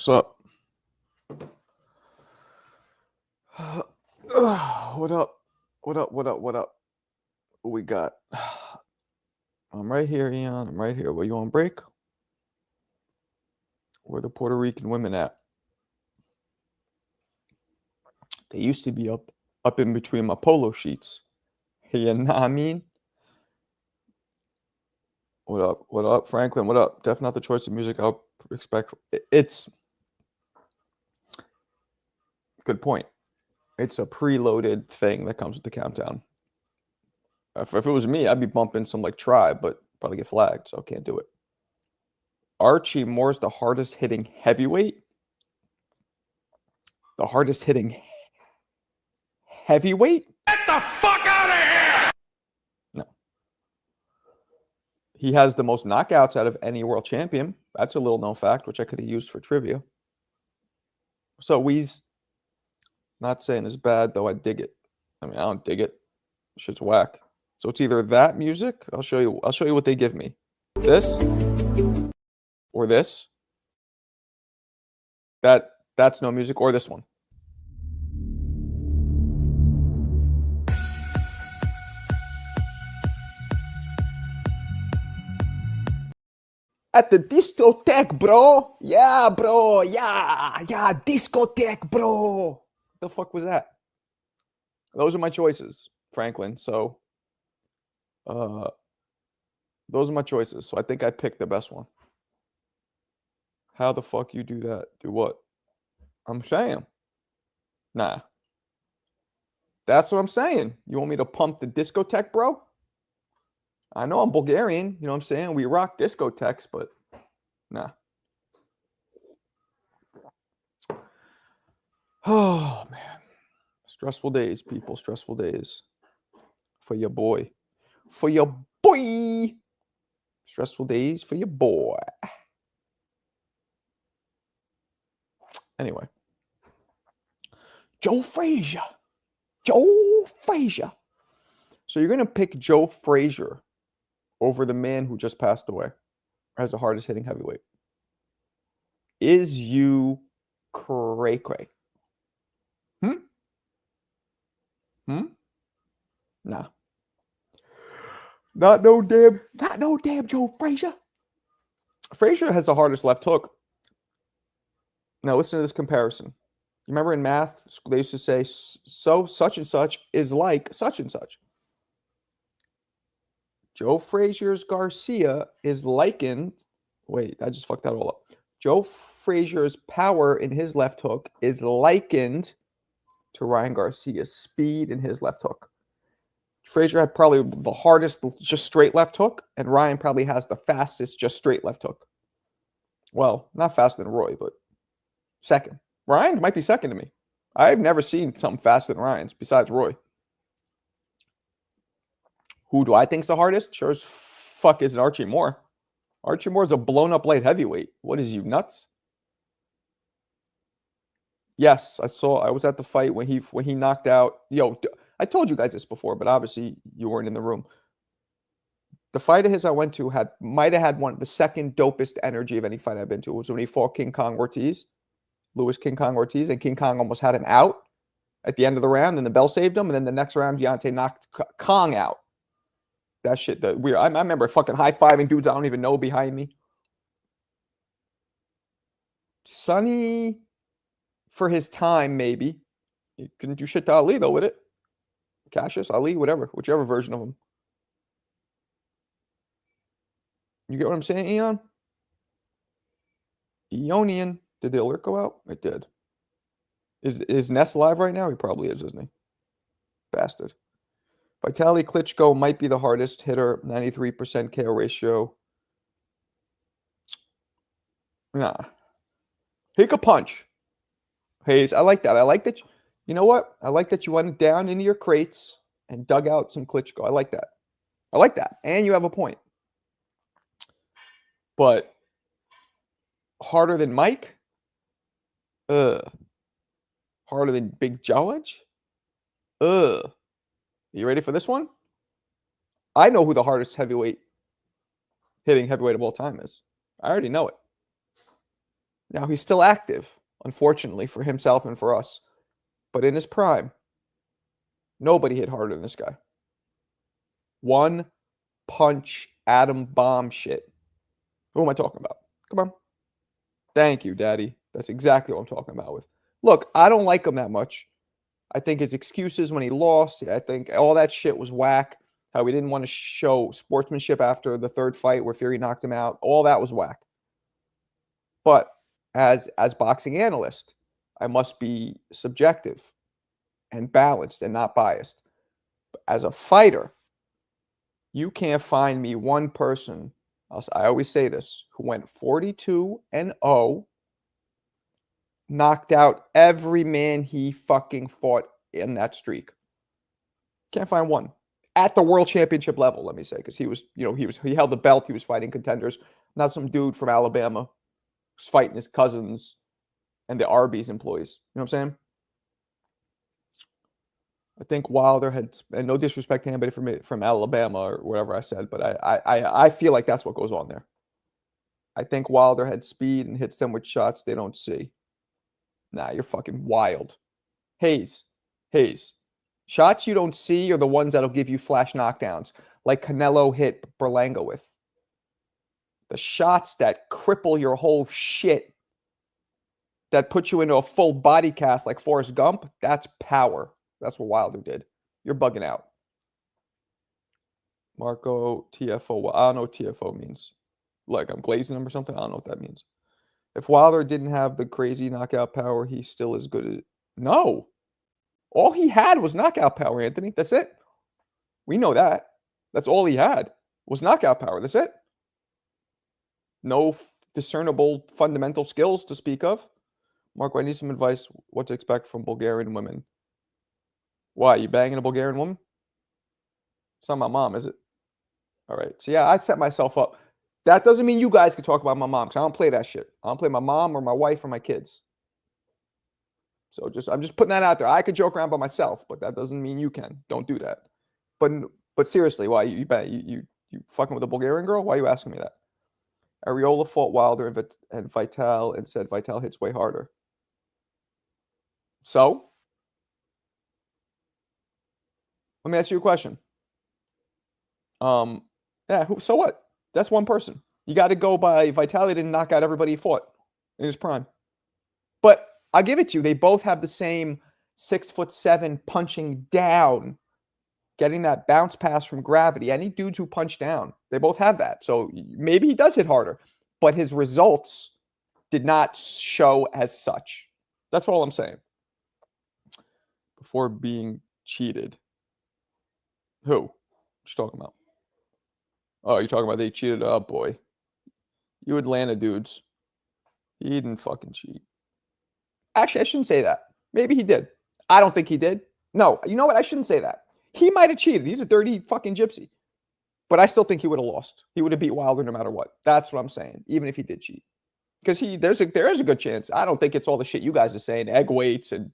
What's up? What up? What up? What up? What up? What we got? I'm right here, Eon. I'm right here. Were you on break? Where the Puerto Rican women at? They used to be up in between my polo sheets. You know what I mean? What up? What up, Franklin? What up? Definitely not the choice of music I'll expect. It's good point. It's a preloaded thing that comes with the countdown. If it was me, I'd be bumping some like Tribe, but probably get flagged, so I can't do it. Archie Moore's the hardest hitting heavyweight. The hardest hitting heavyweight? Get the fuck out of here! No. He has the most knockouts out of any world champion. That's a little known fact, which I could have used for trivia. So Weez, not saying it's bad, though I dig it. I mean, I don't dig it. Shit's whack. So it's either that music. I'll show you what they give me. This or this. That's no music, or this one. At the discotheque, bro. Yeah, bro. Yeah, discotheque, bro. What the fuck was that? Those are my choices, Franklin. So, those are my choices. So I think I picked the best one. How the fuck you do that? Do what? I'm saying. Nah. That's what I'm saying. You want me to pump the discotheque, bro? I know I'm Bulgarian. You know what I'm saying? We rock discotheques, but nah. Oh, man. Stressful days, people. Stressful days. For your boy. For your boy. Stressful days for your boy. Anyway. Joe Frazier. Joe Frazier. So you're going to pick Joe Frazier over the man who just passed away as the hardest hitting heavyweight. Is you cray cray? Nah. Not no damn Joe Frazier. Frazier has the hardest left hook. Now listen to this comparison. You remember in math, they used to say, so such and such is like such and such. Joe Frazier's Garcia is likened. Wait, I just fucked that all up. Joe Frazier's power in his left hook is likened to Ryan Garcia's speed in his left hook. Frazier had probably the hardest just straight left hook, and Ryan probably has the fastest just straight left hook. Well, not faster than Roy, but second. Ryan might be second to me. I've never seen something faster than Ryan's besides Roy. Who do I think's the hardest? Sure as fuck is Archie Moore. Archie Moore is a blown up light heavyweight. What is you, nuts? Yes, I was at the fight when he knocked out. Yo, I told you guys this before, but obviously you weren't in the room. The fight of his I went to might have had the second dopest energy of any fight I've been to. It was when he fought King Kong Ortiz, Louis King Kong Ortiz, and King Kong almost had him out at the end of the round, and the bell saved him. And then the next round, Deontay knocked Kong out. That shit, weird. I remember fucking high-fiving dudes I don't even know behind me. Sonny, for his time, maybe. He couldn't do shit to Ali, though, with it. Cassius, Ali, whatever. Whichever version of him. You get what I'm saying, Eon? Eonian. Did the alert go out? It did. Is Ness live right now? He probably is, isn't he? Bastard. Vitaly Klitschko might be the hardest hitter. 93% KO ratio. Nah. He could punch. Hayes, I like that. I like that. You know what? I like that you went down into your crates and dug out some Klitschko. I like that. I like that. And you have a point. But harder than Mike? Harder than Big George? You ready for this one? I know who the hardest hitting heavyweight of all time is. I already know it. Now, he's still active, unfortunately, for himself and for us. But in his prime, nobody hit harder than this guy. One punch atom bomb shit. Who am I talking about? Come on. Thank you, Daddy. That's exactly what I'm talking about with. Look, I don't like him that much. I think his excuses when he lost, I think all that shit was whack. How he didn't want to show sportsmanship after the third fight where Fury knocked him out. All that was whack. But as boxing analyst, I must be subjective and balanced and not biased. But as a fighter, you can't find me one person, I always say this, who went 42-0, knocked out every man he fucking fought in that streak. Can't find one. At the world championship level, let me say, because he held the belt, he was fighting contenders, not some dude from Alabama who's fighting his cousins and the Arby's employees. You know what I'm saying? I think Wilder had, and no disrespect to anybody from Alabama or whatever I said, but I feel like that's what goes on there. I think Wilder had speed and hits them with shots they don't see. Nah, you're fucking wild. Hayes. Shots you don't see are the ones that'll give you flash knockdowns, like Canelo hit Berlanga with. The shots that cripple your whole shit, that put you into a full body cast like Forrest Gump, that's power. That's what Wilder did. You're bugging out. Marco TFO. I don't know what TFO means. Like I'm glazing him or something. I don't know what that means. If Wilder didn't have the crazy knockout power, he still is good at. No. All he had was knockout power, Anthony. That's it. We know that. That's all he had was knockout power. That's it. No discernible fundamental skills to speak of. Marco, I need some advice what to expect from Bulgarian women. Why? You banging a Bulgarian woman? It's not my mom, is it? All right. So, yeah, I set myself up. That doesn't mean you guys can talk about my mom, because I don't play that shit. I don't play my mom or my wife or my kids. So I'm just putting that out there. I could joke around by myself, but that doesn't mean you can. Don't do that. But seriously, why you fucking with a Bulgarian girl? Why are you asking me that? Ariola fought Wilder and Vital and said Vital hits way harder. So let me ask you a question. So what? That's one person. You got to go by Vitaly didn't knock out everybody he fought in his prime. But I'll give it to you. They both have the same 6'7" punching down, getting that bounce pass from gravity. Any dudes who punch down, they both have that. So maybe he does hit harder, but his results did not show as such. That's all I'm saying. Before being cheated. Who? What you talking about? Oh, you're talking about they cheated? Oh, boy. You Atlanta dudes. He didn't fucking cheat. Actually, I shouldn't say that. Maybe he did. I don't think he did. No, you know what? I shouldn't say that. He might have cheated. He's a dirty fucking gypsy. But I still think he would have lost. He would have beat Wilder no matter what. That's what I'm saying, even if he did cheat. Because there is a good chance. I don't think it's all the shit you guys are saying, egg weights and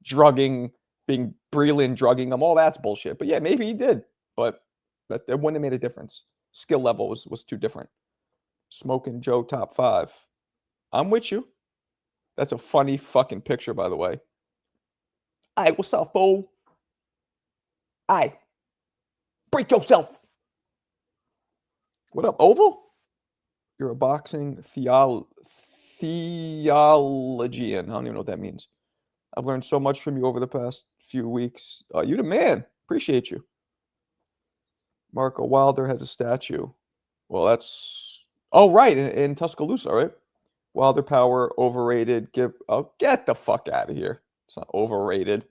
drugging, being brilliant, drugging them. All that's bullshit. But yeah, maybe he did. But that wouldn't have made a difference. Skill level was too different. Smoking Joe top 5. I'm with you. That's a funny fucking picture, by the way. Aye, what's up, fool? Aye. Break yourself. What up, Oval? You're a boxing theologian. I don't even know what that means. I've learned so much from you over the past few weeks. You the man. Appreciate you. Marco Wilder has a statue. Well, that's... Oh, right, in Tuscaloosa, right? Wilder power, overrated. Get the fuck out of here. It's not overrated.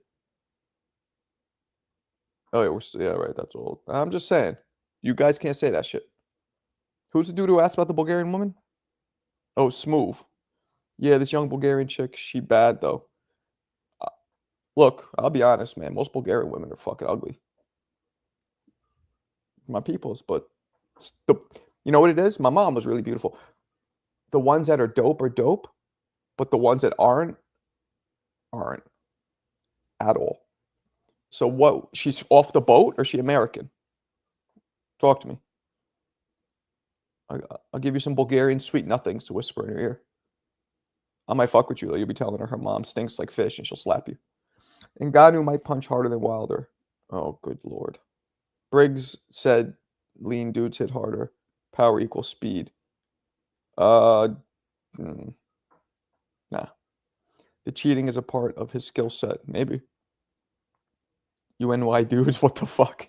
Oh, yeah, right, that's old. I'm just saying. You guys can't say that shit. Who's the dude who asked about the Bulgarian woman? Oh, Smooth. Yeah, this young Bulgarian chick, she bad, though. Look, I'll be honest, man. Most Bulgarian women are fucking ugly. My peoples, but you know what it is? My mom was really beautiful. The ones that are dope, but the ones that aren't at all. So what? She's off the boat or is she American? Talk to me. I'll give you some Bulgarian sweet nothings to whisper in your ear. I might fuck with you. Though. You'll be telling her mom stinks like fish and she'll slap you. And Ngannou might punch harder than Wilder. Oh, good lord. Briggs said lean dudes hit harder. Power equals speed. Nah. The cheating is a part of his skill set. Maybe. UNY dudes, what the fuck?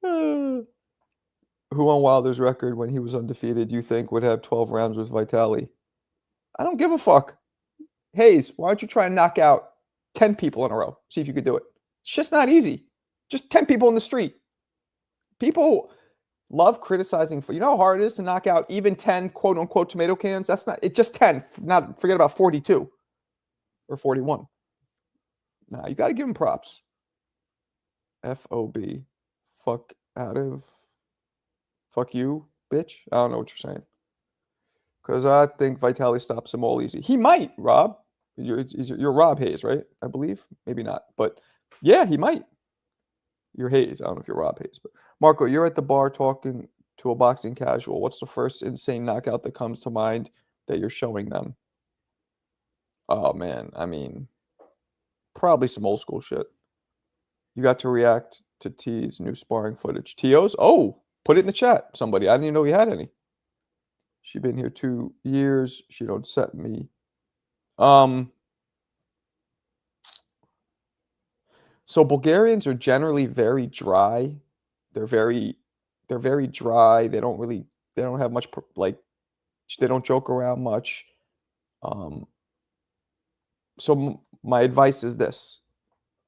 Who on Wilder's record when he was undefeated you think would have 12 rounds with Vitali? I don't give a fuck. Hayes, why don't you try and knock out 10 people in a row? See if you could do it. It's just not easy. Just 10 people in the street. People love criticizing. You know how hard it is to knock out even 10 quote unquote tomato cans? That's not, it's just 10. Not forget about 42 or 41. Nah, you got to give him props. FOB. Fuck out of. Fuck you, bitch. I don't know what you're saying. Because I think Vitali stops him all easy. He might, Rob. You're Rob Hayes, right? I believe. Maybe not. But yeah, he might. You're Hayes. I don't know if you're Rob Hayes. But Marco, you're at the bar talking to a boxing casual. What's the first insane knockout that comes to mind that you're showing them? Oh, man. I mean, probably some old school shit. You got to react to T's new sparring footage. T.O.'s? Oh, put it in the chat, somebody. I didn't even know he had any. She been here 2 years. She don't set me. So Bulgarians are generally very dry. They're very dry. They don't have much like they don't joke around much. So my advice is this.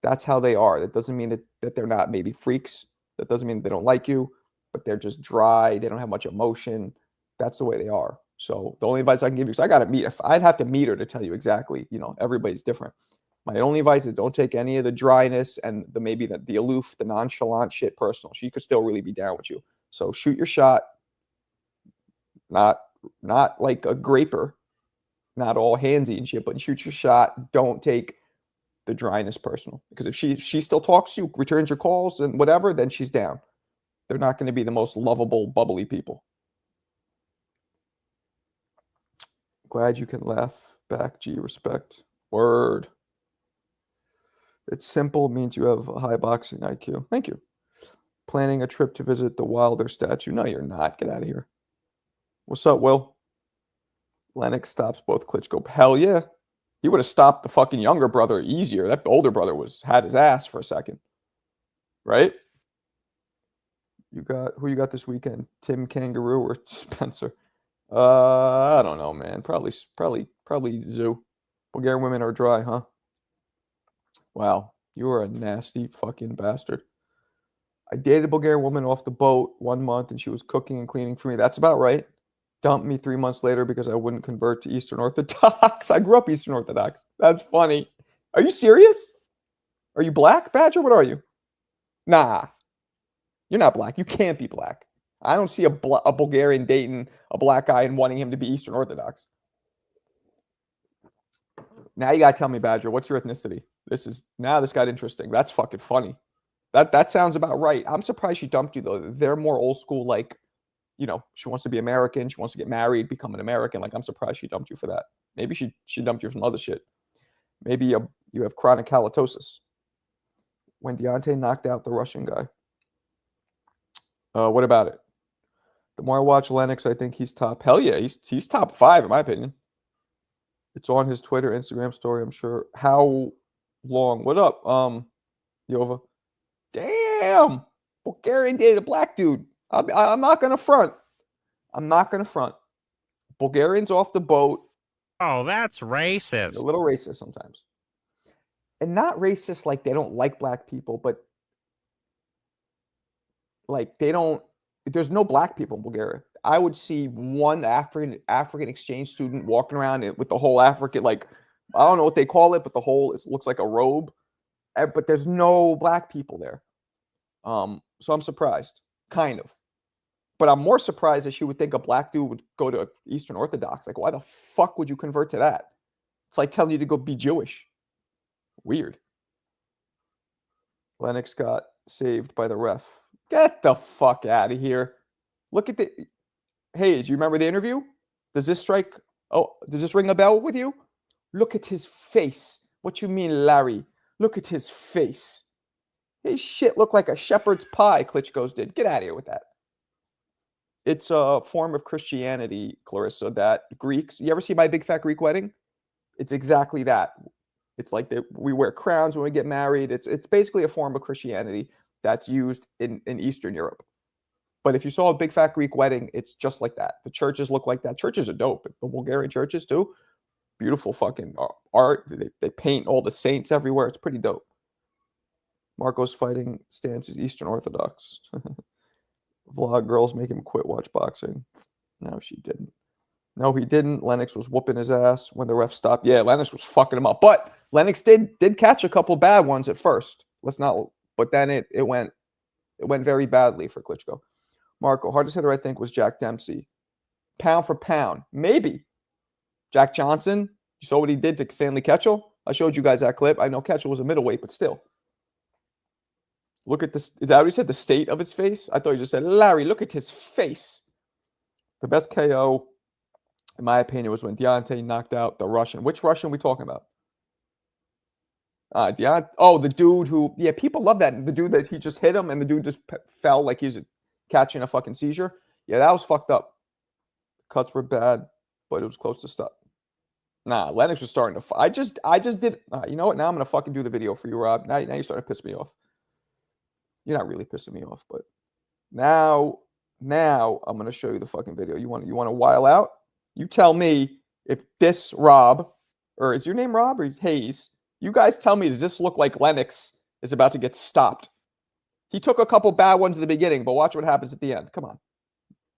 That's how they are. That doesn't mean that they're not maybe freaks. That doesn't mean they don't like you, but they're just dry. They don't have much emotion. That's the way they are. So the only advice I can give you is I got to meet. If I'd have to meet her to tell you exactly, everybody's different. My only advice is don't take any of the dryness and the aloof, the nonchalant shit personal. She could still really be down with you. So shoot your shot. Not like a graper, not all handsy and shit, but shoot your shot. Don't take the dryness personal. Because if she still talks to you, returns your calls and whatever, then she's down. They're not going to be the most lovable, bubbly people. Glad you can laugh back, G. Respect. Word. It's simple, means you have a high boxing IQ. Thank you. Planning a trip to visit the Wilder statue. No, you're not. Get out of here. What's up, Will? Lennox stops both Klitschko. Hell yeah. He would have stopped the fucking younger brother easier. That older brother had his ass for a second. Right? Who you got this weekend? Tim Kangaroo or Spencer? I don't know, man. Probably Zoo. Bulgarian women are dry, huh? Wow, you are a nasty fucking bastard. I dated a Bulgarian woman off the boat 1 month and she was cooking and cleaning for me. That's about right. Dumped me 3 months later because I wouldn't convert to Eastern Orthodox. I grew up Eastern Orthodox. That's funny. Are you serious? Are you black, Badger? What are you? Nah. You're not black. You can't be black. I don't see a Bulgarian dating a black guy and wanting him to be Eastern Orthodox. Now you gotta tell me, Badger, what's your ethnicity? This got interesting. That's fucking funny. That sounds about right. I'm surprised she dumped you though. They're more old school, like, she wants to be American. She wants to get married, become an American. Like, I'm surprised she dumped you for that. Maybe she dumped you for some other shit. Maybe you have chronic halitosis. When Deontay knocked out the Russian guy. What about it? The more I watch Lennox, I think he's top. Hell yeah, he's top 5 in my opinion. It's on his Twitter, Instagram story, I'm sure. How long? What up, Yova? Damn! Bulgarian dated a black dude. I'm not going to front. Bulgarians off the boat. Oh, that's racist. A little racist sometimes. And not racist like they don't like black people, but like there's no black people in Bulgaria. I would see one African exchange student walking around with the whole African, like, I don't know what they call it, but it looks like a robe. But there's no black people there. So I'm surprised, kind of. But I'm more surprised that she would think a black dude would go to Eastern Orthodox. Like, why the fuck would you convert to that? It's like telling you to go be Jewish. Weird. Lennox got saved by the ref. Get the fuck out of here. Look at Hayes, you remember the interview? Does this strike Oh, does this ring a bell with you? Look at his face. What you mean, Larry? Look at his face. His shit looked like a shepherd's pie, Klitschko's did. Get out of here with that. It's a form of Christianity, Clarissa, that Greeks... You ever see My Big Fat Greek Wedding? It's exactly that. It's like we wear crowns when we get married. It's basically a form of Christianity that's used in Eastern Europe. But if you saw a Big Fat Greek Wedding, it's just like that. The churches look like that. Churches are dope. The Bulgarian churches, too. Beautiful fucking art. They paint all the saints everywhere. It's pretty dope. Marco's fighting stance is Eastern Orthodox. Vlog girls make him quit watch boxing. No, she didn't. No, he didn't. Lennox was whooping his ass when the ref stopped. Yeah, Lennox was fucking him up. But Lennox did catch a couple bad ones at first. But then it went very badly for Klitschko. Marco, hardest hitter I think was Jack Dempsey. Pound for pound, maybe. Jack Johnson, you saw what he did to Stanley Ketchel? I showed you guys that clip. I know Ketchel was a middleweight, but still. Look at this. Is that what he said? The state of his face? I thought he just said, Larry, look at his face. The best KO, in my opinion, was when Deontay knocked out the Russian. Which Russian are we talking about? The dude who... Yeah, people love that. The dude that he just hit him and the dude just fell like he was catching a fucking seizure. Yeah, that was fucked up. Cuts were bad, but it was close to stop. Nah, Lennox was starting to... I just did... you know what? Now I'm going to fucking do the video for you, Rob. Now you're starting to piss me off. You're not really pissing me off, but... Now I'm going to show you the fucking video. You want to while out? You tell me if this Rob... Or is your name Rob or Hayes? You guys tell me, does this look like Lennox is about to get stopped? He took a couple bad ones at the beginning, but watch what happens at the end. Come on.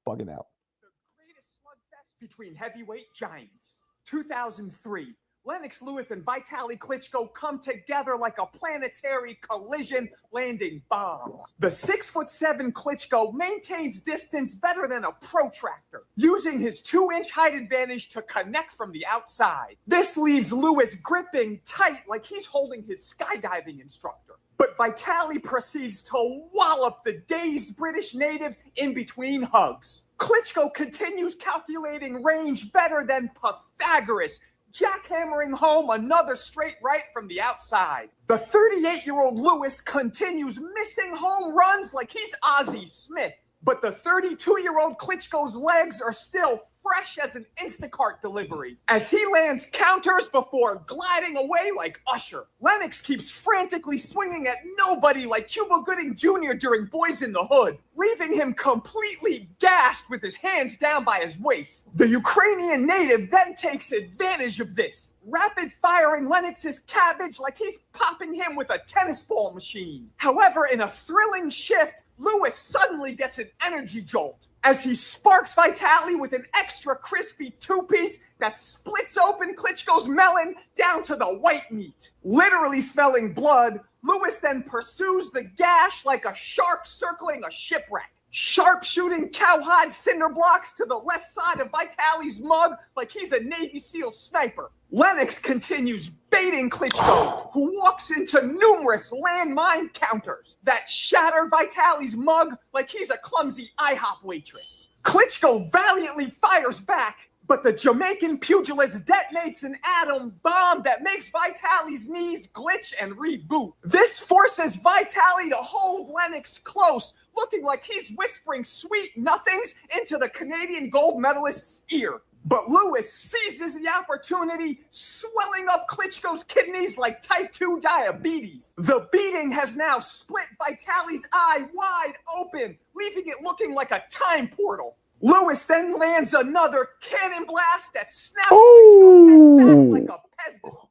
Bugging out. The greatest slugfest between heavyweight giants. 2003. Lennox Lewis and Vitaly Klitschko come together like a planetary collision landing bombs. The 6'7" Klitschko maintains distance better than a protractor, using his 2-inch height advantage to connect from the outside. This leaves Lewis gripping tight like he's holding his skydiving instructor. But Vitaly proceeds to wallop the dazed British native in between hugs. Klitschko continues calculating range better than Pythagoras, jackhammering home another straight right from the outside. The 38-year-old Lewis continues missing home runs like he's Ozzie Smith. But the 32-year-old Klitschko's legs are still fresh as an Instacart delivery as he lands counters before gliding away like Usher. Lennox keeps frantically swinging at nobody like Cuba Gooding Jr. during Boys in the Hood, leaving him completely gassed with his hands down by his waist. The Ukrainian native then takes advantage of this, rapid-firing Lennox's cabbage like he's popping him with a tennis ball machine. However, in a thrilling shift, Lewis suddenly gets an energy jolt as he sparks Vitaly with an extra crispy two-piece that splits open Klitschko's melon down to the white meat. Literally smelling blood, Lewis then pursues the gash like a shark circling a shipwreck, sharpshooting cowhide cinder blocks to the left side of Vitaly's mug like he's a Navy SEAL sniper. Lennox continues baiting Klitschko, who walks into numerous landmine counters that shatter Vitaly's mug like he's a clumsy IHOP waitress. Klitschko valiantly fires back, but the Jamaican pugilist detonates an atom bomb that makes Vitaly's knees glitch and reboot. This forces Vitaly to hold Lennox close, looking like he's whispering sweet nothings into the Canadian gold medalist's ear. But Lewis seizes the opportunity, swelling up Klitschko's kidneys like type 2 diabetes. The beating has now split Vitaly's eye wide open, leaving it looking like a time portal. Lewis then lands another cannon blast that snaps Klitschko's head back like a Pez dispenser.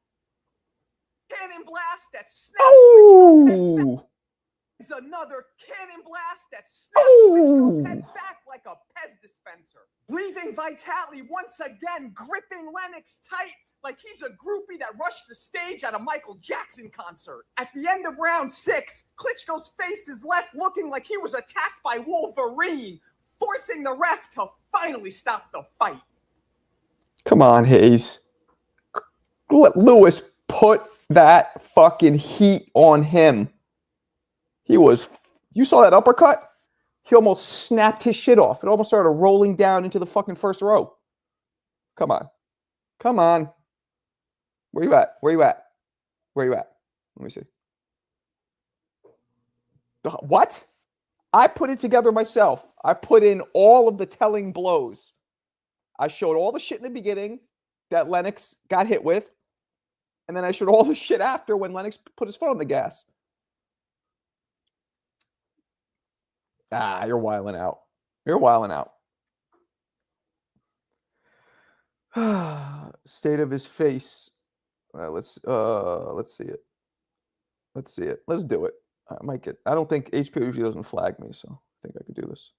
Cannon blast that snaps Klitschko's head back. Is another cannon blast that snaps Klitschko's head back like a Pez dispenser, leaving Vitaly once again gripping Lennox tight like he's a groupie that rushed the stage at a Michael Jackson concert. At the end of round 6, Klitschko's face is left looking like he was attacked by Wolverine, forcing the ref to finally stop the fight. Come on, Hayes. Let Lewis put that fucking heat on him. You saw that uppercut? He almost snapped his shit off. It almost started rolling down into the fucking first row. Come on. Come on. Where you at? Where you at? Where you at? Let me see. What? I put it together myself. I put in all of the telling blows. I showed all the shit in the beginning that Lennox got hit with. And then I showed all the shit after when Lennox put his foot on the gas. Ah, you're wilding out. You're wilding out. State of his face. Let's see it. Let's see it. Let's do it. I might get. I don't think HBO usually doesn't flag me, so I think I could do this.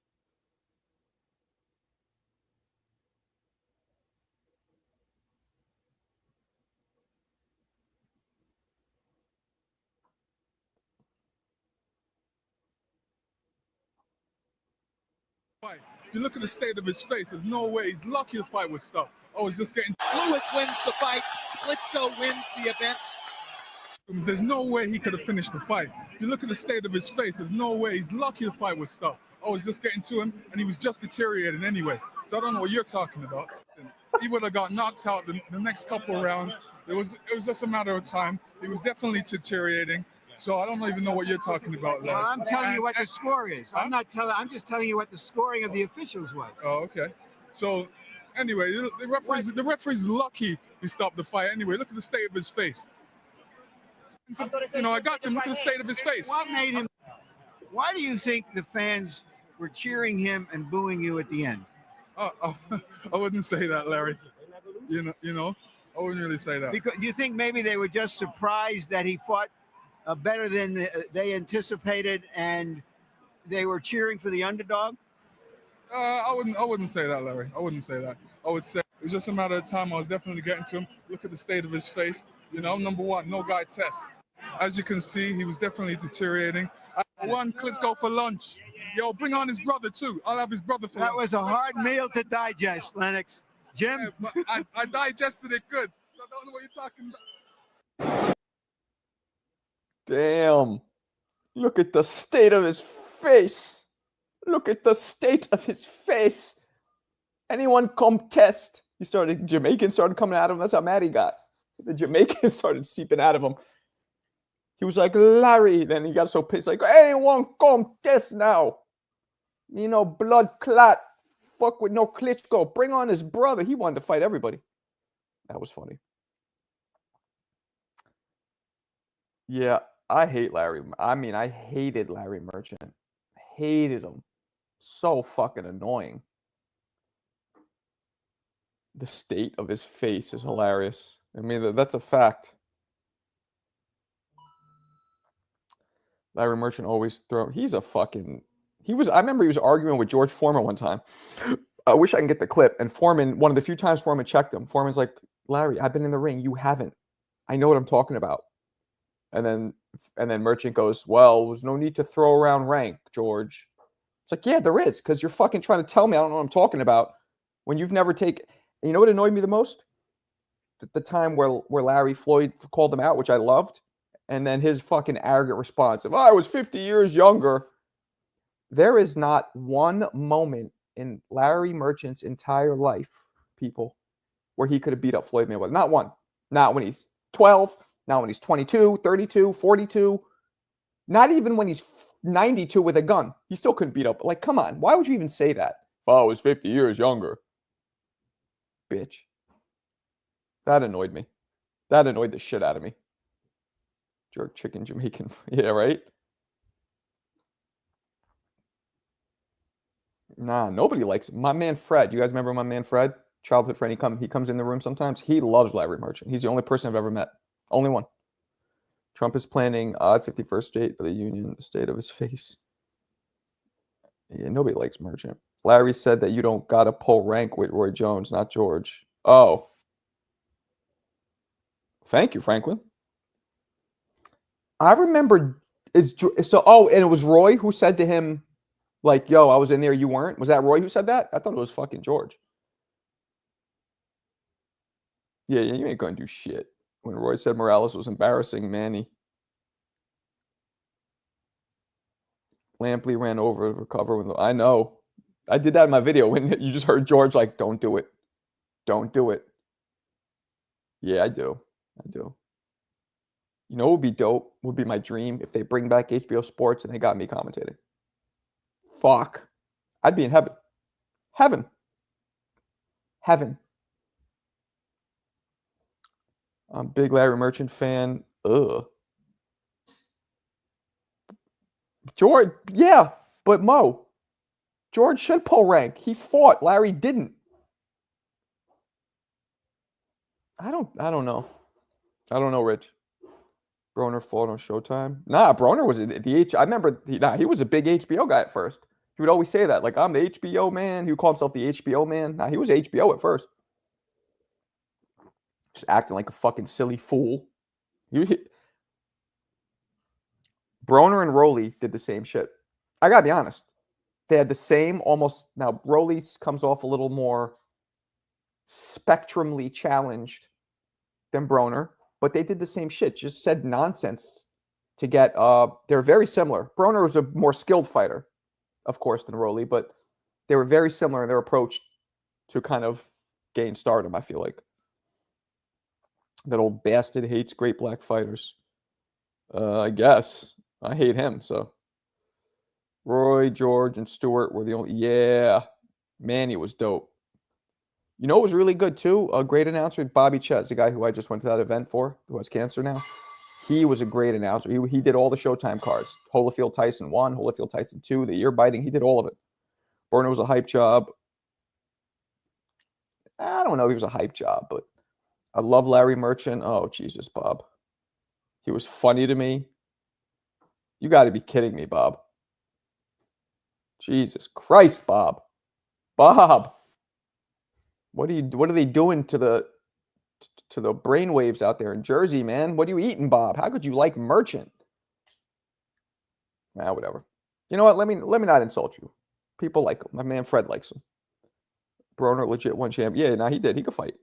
Fight. If you look at the state of his face, there's no way he's lucky the fight was stopped. Oh, he's just getting. Lewis wins the fight. Klitschko wins the event. There's no way he could have finished the fight. If you look at the state of his face, there's no way he's lucky the fight was stopped. Oh, he's just getting to him, and he was just deteriorating anyway. So I don't know what you're talking about. He would have got knocked out the next couple of rounds. It was just a matter of time. He was definitely deteriorating. So I don't even know what you're talking about, Larry. Well, I'm telling you what the score is. I'm just telling you what the scoring of the officials was. Oh, okay. So anyway, the referee's lucky he stopped the fight anyway. Look at the state of his face. You know, I got him. Look at the state of his face. What made him? Why do you think the fans were cheering him and booing you at the end? I wouldn't say that, Larry. You know, I wouldn't really say that. Because do you think maybe they were just surprised that he fought better than they anticipated, and they were cheering for the underdog? I wouldn't say that, Larry. I wouldn't say that. I would say it was just a matter of time. I was definitely getting to him. Look at the state of his face. You know, number one, no guy test. As you can see, he was definitely deteriorating. I won Klitschko for lunch. Yo, bring on his brother too. I'll have his brother for lunch. That was a hard meal to digest, Lennox. Jim? Yeah, but I digested it good. So I don't know what you're talking about. Damn. Look at the state of his face. Look at the state of his face. Anyone come test? Jamaican started coming at him. That's how mad he got. The Jamaican started seeping out of him. He was like, Larry. Then he got so pissed, like, anyone come test now? You know, blood clot. Fuck with no Klitschko. Bring on his brother. He wanted to fight everybody. That was funny. Yeah, I hate Larry. I mean, I hated Larry Merchant. Hated him. So fucking annoying. The state of his face is hilarious. I mean, that's a fact. Larry Merchant always he's a fucking, I remember he was arguing with George Foreman one time. I wish I can get the clip. And Foreman, one of the few times Foreman checked him, Foreman's like, Larry, I've been in the ring. You haven't. I know what I'm talking about. And then Merchant goes, well, there's no need to throw around rank, George. It's like, yeah, there is, because you're fucking trying to tell me I don't know what I'm talking about when you've never taken. You know what annoyed me the most? The time where Larry Floyd called him out, which I loved, and then his fucking arrogant response of, I was 50 years younger. There is not one moment in Larry Merchant's entire life, people, where he could have beat up Floyd Mayweather. Not one. Not when he's 12, not when he's 22, 32, 42. Not even when he's 92 with a gun. He still couldn't beat up. Like, come on. Why would you even say that? If I was 50 years younger. Bitch. That annoyed me. That annoyed the shit out of me. Jerk chicken Jamaican. Yeah, right? Nah, nobody likes him. My man Fred. You guys remember my man Fred? Childhood friend. He comes in the room sometimes. He loves Larry Merchant. He's the only person I've ever met. Only one. Trump is planning odd 51st date for the union, the state of his face. Yeah, nobody likes Merchant. Larry said that you don't got to pull rank with Roy Jones, not George. Oh. Thank you, Franklin. I remember, and it was Roy who said to him, like, yo, I was in there, you weren't? Was that Roy who said that? I thought it was fucking George. Yeah, you ain't gonna do shit. When Roy said Morales was embarrassing Manny. Lampley ran over to recover. I know. I did that in my video when you just heard George like, don't do it. Don't do it. Yeah, I do. I do. You know what would be dope? Would be my dream if they bring back HBO Sports and they got me commentating. Fuck. I'd be in heaven. Heaven. Heaven. I'm a big Larry Merchant fan. Ugh. George, yeah, but Mo, George should pull rank. He fought. Larry didn't. I don't know. I don't know, Rich. Broner fought on Showtime. Nah, Broner was the H. I remember. He was a big HBO guy at first. He would always say that, like, I'm the HBO man. He would call himself the HBO man. Nah, he was HBO at first. Just acting like a fucking silly fool. Broner and Rolly did the same shit. I gotta be honest. They had the same almost. Now, Rolly comes off a little more spectrumly challenged than Broner, but they did the same shit. Just said nonsense to get. They're very similar. Broner was a more skilled fighter, of course, than Rolly, but they were very similar in their approach to kind of gain stardom. I feel like that old bastard hates great black fighters. I guess I hate him. So Roy, George, and Stewart were the only. Yeah, Manny was dope. You know, it was really good too. A great announcer, Bobby Chet, the guy who I just went to that event for, who has cancer now. He was a great announcer. He did all the Showtime cards. Holyfield Tyson 1, Holyfield Tyson 2, the ear biting. He did all of it. Broner was a hype job. I don't know if he was a hype job, but I love Larry Merchant. Oh, Jesus, Bob. He was funny to me. You got to be kidding me, Bob. Jesus Christ, Bob. Bob. What are they doing to the brainwaves out there in Jersey, man? What are you eating, Bob? How could you like Merchant? Nah, whatever. You know what? Let me not insult you. People like him. My man Fred likes him. Broner legit won champion. Yeah, nah, he did. He could fight.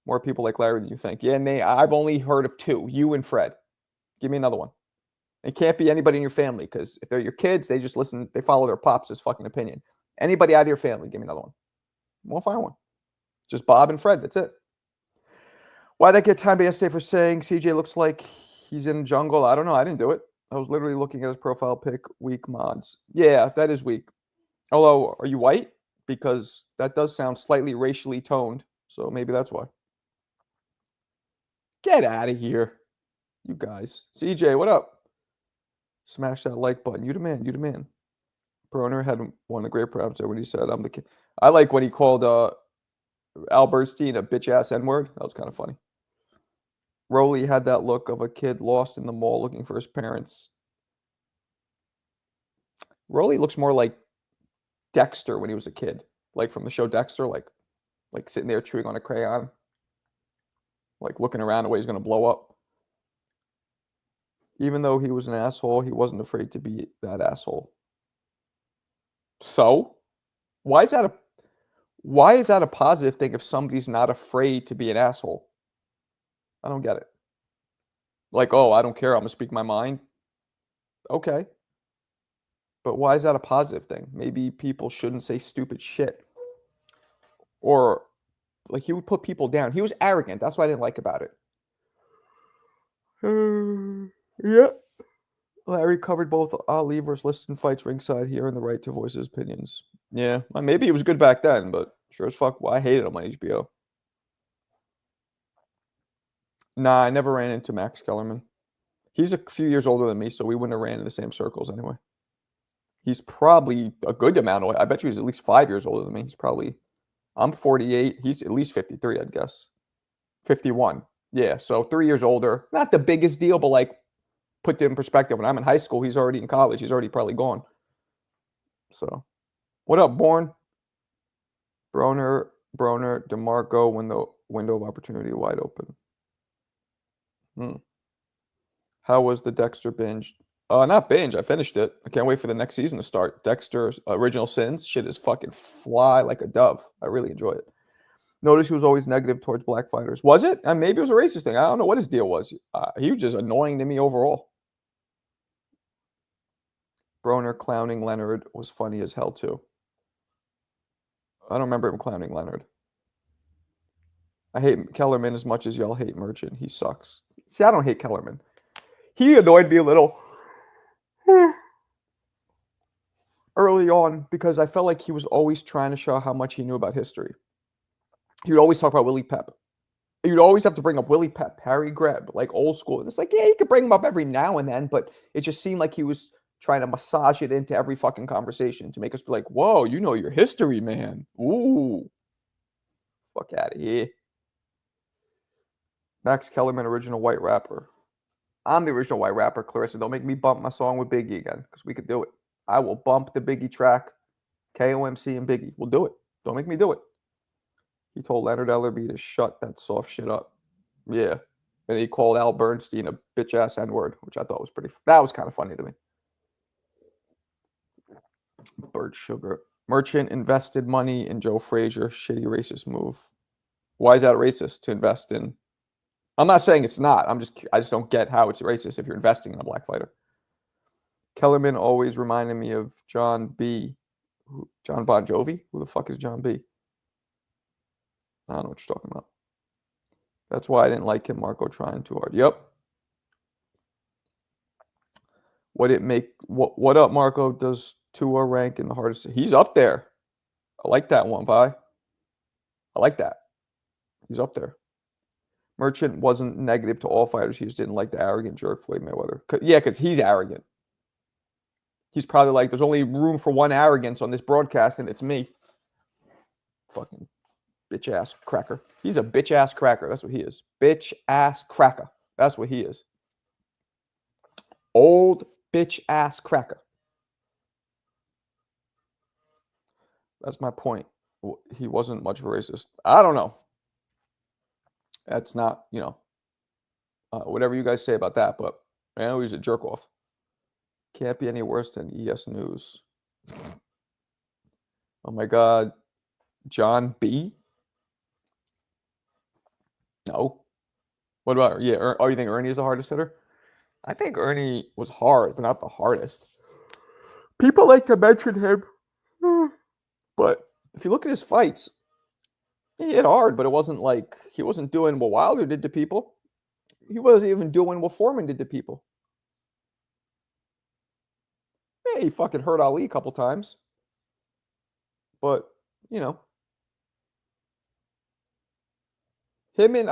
More people like Larry than you think. Yeah, I've only heard of 2. You and Fred. Give me another one. It can't be anybody in your family, because if they're your kids, they just listen. They follow their pops' fucking opinion. Anybody out of your family, give me another one. Won't find one. Just Bob and Fred. That's it. Why'd I get timed yesterday for saying CJ looks like he's in jungle? I don't know. I didn't do it. I was literally looking at his profile pic. Weak mods. Yeah, that is weak. Although, are you white? Because that does sound slightly racially toned. So maybe that's why. Get out of here. You guys. CJ, what up? Smash that like button. You the man. You the man. Broner had one of the great props there when he said, I'm the kid. I like when he called Al Bernstein a bitch-ass N-word. That was kind of funny. Rolly had that look of a kid lost in the mall looking for his parents. Rolly looks more like Dexter when he was a kid. Like from the show Dexter, like sitting there chewing on a crayon. Like looking around the way he's going to blow up. Even though he was an asshole, he wasn't afraid to be that asshole. So, why is that a positive thing if somebody's not afraid to be an asshole? I don't get it. Like, oh, I don't care. I'm going to speak my mind. Okay. But why is that a positive thing? Maybe people shouldn't say stupid shit. Or, like, he would put people down. He was arrogant. That's what I didn't like about it. Yeah. Larry covered both Ali versus Liston fights ringside here and the right to voice his opinions. Yeah, well, maybe he was good back then, but sure as fuck, well, I hated him on HBO. Nah, I never ran into Max Kellerman. He's a few years older than me, so we wouldn't have ran in the same circles anyway. He's probably a good amount away. I bet you he's at least 5 years older than me. I'm 48. He's at least 53, I'd guess. 51. Yeah, so 3 years older. Not the biggest deal, but like, put it in perspective. When I'm in high school, he's already in college. He's already probably gone. So, what up, Born? Broner, DeMarco, when the window of opportunity wide open. How was the Dexter binge? Not binge. I finished it. I can't wait for the next season to start. Dexter's Original Sins. Shit is fucking fly like a dove. I really enjoy it. Notice he was always negative towards black fighters. Was it? And maybe it was a racist thing. I don't know what his deal was. He was just annoying to me overall. Broner clowning Leonard was funny as hell too. I don't remember him clowning Leonard. I hate Kellerman as much as y'all hate Merchant. He sucks. See, I don't hate Kellerman. He annoyed me a little early on because I felt like he was always trying to show how much he knew about history. He would always talk about Willie Pep. You'd always have to bring up Willie Pep, Harry Greb, like old school. And it's like, yeah, you could bring him up every now and then, but it just seemed like he was trying to massage it into every fucking conversation to make us be like, whoa, you know your history, man. Ooh. Fuck out of here. Max Kellerman, original white rapper. I'm the original white rapper, Clarissa. Don't make me bump my song with Biggie again, because we could do it. I will bump the Biggie track, KOMC and Biggie. We'll do it. Don't make me do it. He told Leonard Ellerby to shut that soft shit up. Yeah. And he called Al Bernstein a bitch-ass N-word, which I thought was that was kind of funny to me. Bird Sugar. Merchant invested money in Joe Frazier. Shitty racist move. Why is that racist to invest in? I'm not saying it's not. I just don't get how it's racist if you're investing in a black fighter. Kellerman always reminded me of John B. John Bon Jovi? Who the fuck is John B? I don't know what you're talking about. That's why I didn't like him, Marco, trying too hard. Yep. What up, Marco? Does Tua rank in the hardest? He's up there. I like that one, Vi. I like that. He's up there. Merchant wasn't negative to all fighters. He just didn't like the arrogant jerk Floyd Mayweather. Yeah, because he's arrogant. He's probably like, there's only room for one arrogance on this broadcast, and it's me. Fucking bitch-ass cracker. He's a bitch-ass cracker. That's what he is. Bitch-ass cracker. That's what he is. Old bitch-ass cracker. That's my point. He wasn't much of a racist. I don't know. That's not, whatever you guys say about that, but I know he's a jerk-off. Can't be any worse than ES News. Oh my God. John B? No. What about, yeah, you think Ernie is the hardest hitter? I think Ernie was hard, but not the hardest. People like to mention him. But if you look at his fights, he hit hard, but it wasn't like he wasn't doing what Wilder did to people. He wasn't even doing what Foreman did to people. Yeah, he fucking hurt Ali a couple times. But, I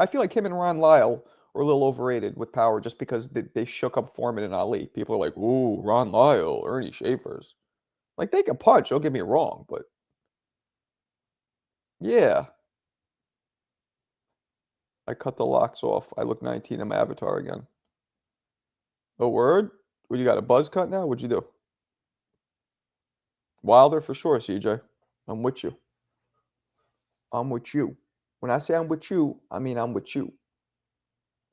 feel like him and Ron Lyle were a little overrated with power just because they shook up Foreman and Ali. People are like, ooh, Ron Lyle, Ernie Schaefer's. Like, they can punch, don't get me wrong, but yeah. I cut the locks off. I look 19 in my avatar again. Oh, word? What, you got a buzz cut now? What'd you do? Wilder for sure, CJ. I'm with you. I'm with you. When I say I'm with you, I mean I'm with you.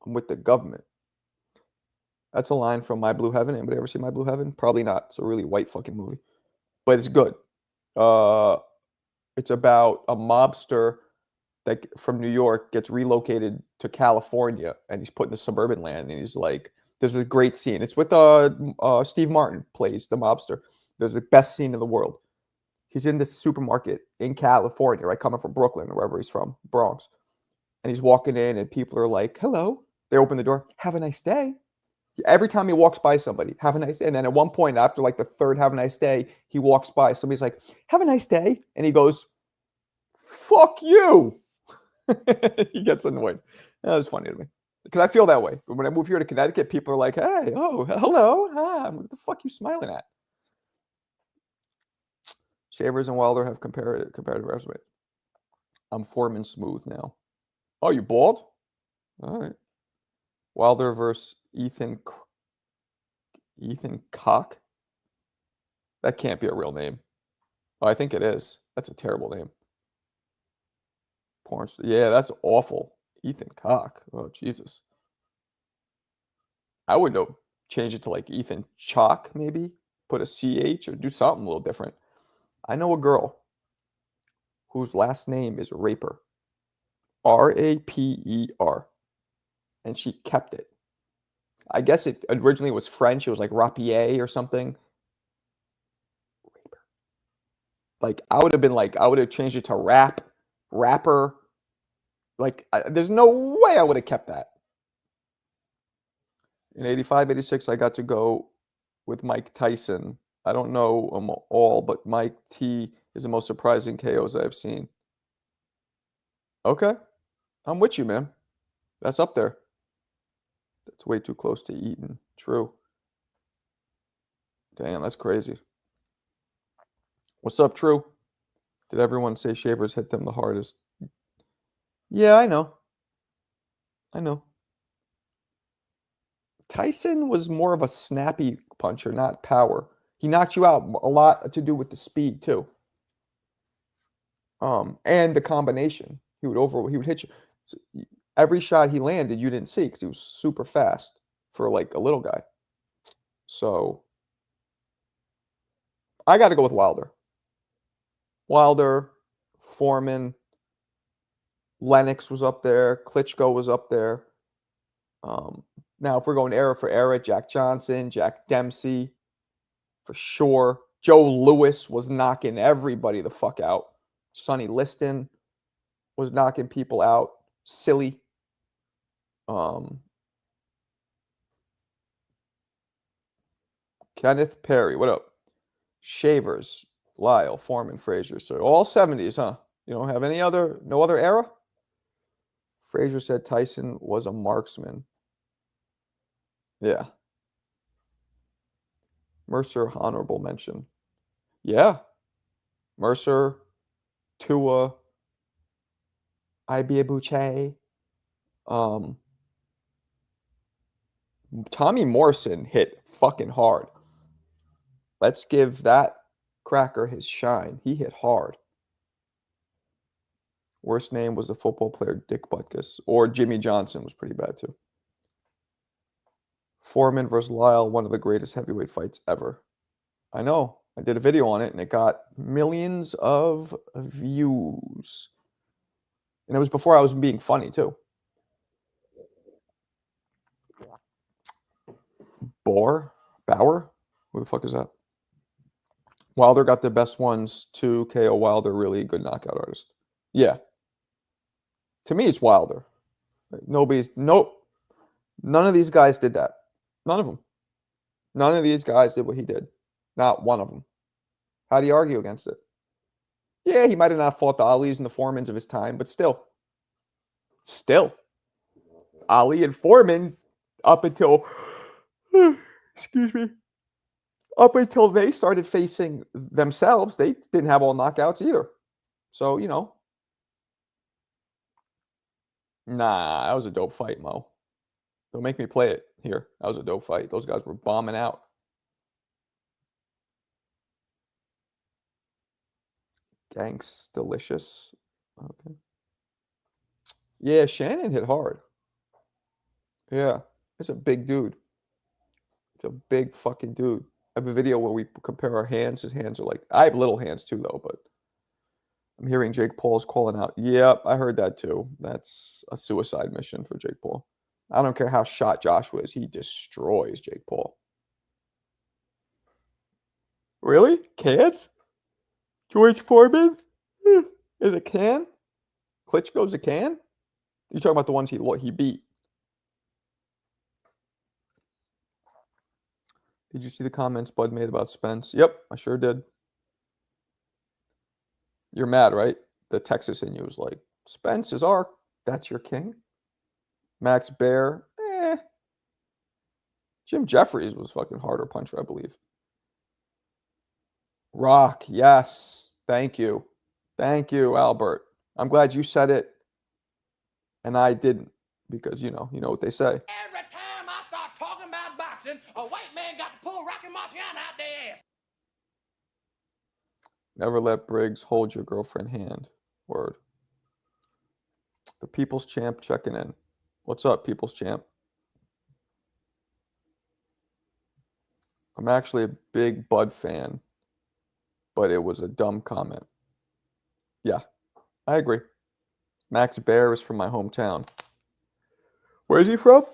I'm with the government. That's a line from My Blue Heaven. Anybody ever see My Blue Heaven? Probably not. It's a really white fucking movie. But it's good. It's about a mobster that from New York gets relocated to California, and he's put in the suburban land, and he's like, there's a great scene. It's with Steve Martin plays the mobster. There's the best scene in the world. He's in this supermarket in California, right? Coming from Brooklyn or wherever he's from, Bronx. And he's walking in and people are like, hello. They open the door. Have a nice day. Every time he walks by somebody, have a nice day. And then at one point, after like the third have a nice day, he walks by. Somebody's like, have a nice day. And he goes, fuck you. He gets annoyed. That was funny to me. Because I feel that way. But when I move here to Connecticut, people are like, hey, oh, hello. Hi. What the fuck are you smiling at? Shavers and Wilder have comparative resume. I'm Foreman smooth now. Oh, you bald? All right. Wilder versus Ethan Cock? That can't be a real name. Oh, I think it is. That's a terrible name. Porn star. Yeah, that's awful. Ethan Cock. Oh, Jesus. I would know. Change it to like Ethan Chalk, maybe. Put a CH or do something a little different. I know a girl whose last name is Raper. R-A-P-E-R. And she kept it. I guess it originally was French. It was like Rapier or something. Raper. Like, I would have changed it to rapper. Like, there's no way I would have kept that. In 85, 86, I got to go with Mike Tyson. I don't know them all, but Mike T is the most surprising KOs I've seen. Okay. I'm with you, man. That's up there. That's way too close to Eaton. True. Damn, that's crazy. What's up, True? Did everyone say Shavers hit them the hardest? Yeah, I know. I know. Tyson was more of a snappy puncher, not power. He knocked you out a lot to do with the speed too. And the combination. He would hit you. Every shot he landed, you didn't see because he was super fast for like a little guy. So I got to go with Wilder. Wilder, Foreman, Lennox was up there. Klitschko was up there. Now, if we're going era for era, Jack Johnson, Jack Dempsey, for sure. Joe Louis was knocking everybody the fuck out. Sonny Liston was knocking people out. Silly. Kenneth Perry, what up? Shavers, Lyle, Foreman, Frazier. So all 70s, huh? You don't have no other era? Frazier said Tyson was a marksman. Yeah. Mercer, honorable mention. Yeah. Mercer, Tua, Ibiabuche. Tommy Morrison hit fucking hard. Let's give that cracker his shine. He hit hard. Worst name was the football player Dick Butkus. Or Jimmy Johnson was pretty bad too. Foreman versus Lyle, one of the greatest heavyweight fights ever. I know. I did a video on it and it got millions of views. And it was before I was being funny too. Bauer? Who the fuck is that? Wilder got the best ones too. KO Wilder, really good knockout artist. Yeah. To me, it's Wilder. Nope. None of these guys did that. None of them. None of these guys did what he did. Not one of them. How do you argue against it? Yeah, he might have not fought the Alis and the Foremans of his time, but still. Ali and Foreman, up until, excuse me, up until they started facing themselves, they didn't have all knockouts either. So, nah, that was a dope fight, Mo. Don't make me play it here. That was a dope fight. Those guys were bombing out. Ganks, delicious. Okay. Yeah, Shannon hit hard. Yeah, it's a big dude. It's a big fucking dude. I have a video where we compare our hands. His hands are like, I have little hands too, though, but I'm hearing Jake Paul's calling out. Yep, I heard that too. That's a suicide mission for Jake Paul. I don't care how shot Joshua is. He destroys Jake Paul. Really? Can't? George Foreman? Is a can? Klitschko's a can? You talking about the ones he beat? Did you see the comments Bud made about Spence? Yep, I sure did. You're mad, right? The Texas in you was like, Spence is that's your king? Max Baer, Jim Jeffries was fucking harder puncher, I believe. Rock, yes. Thank you. Thank you, Albert. I'm glad you said it and I didn't because, you know what they say. Every time I start talking about boxing, a white man got to pull Rocky Marciano out their ass. Never let Briggs hold your girlfriend hand. Word. The People's Champ checking in. What's up, People's Champ? I'm actually a big Bud fan, but it was a dumb comment. Yeah, I agree. Max Baer is from my hometown. Where is he from?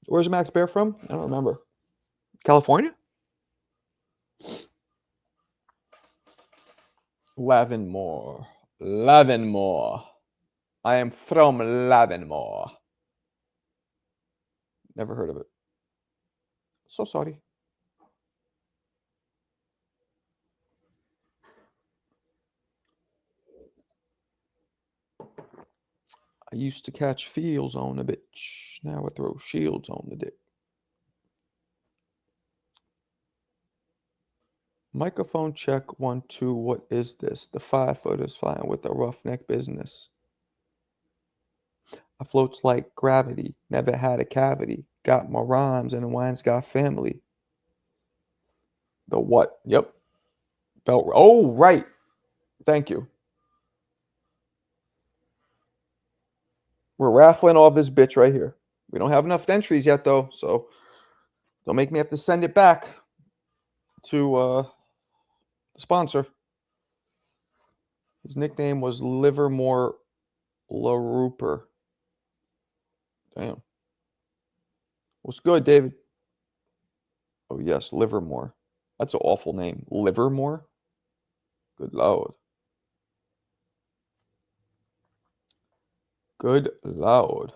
Where's Max Baer from? I don't remember. California? Lavenmore. Lavenmore. I am from Lavenmore. Never heard of it. So sorry. I used to catch fields on a bitch. Now I throw shields on the dick. Microphone check 1, 2. What is this? The 5-footers flying with a roughneck business. I floats like gravity. Never had a cavity. Got my rhymes and the wine's got family. The what? Yep. Belt. Oh, right. Thank you. We're raffling off this bitch right here. We don't have enough entries yet, though, so don't make me have to send it back to the sponsor. His nickname was Livermore LaRooper. Damn. What's good, David? Oh, yes, Livermore. That's an awful name. Livermore? Good Lord. Good Lord.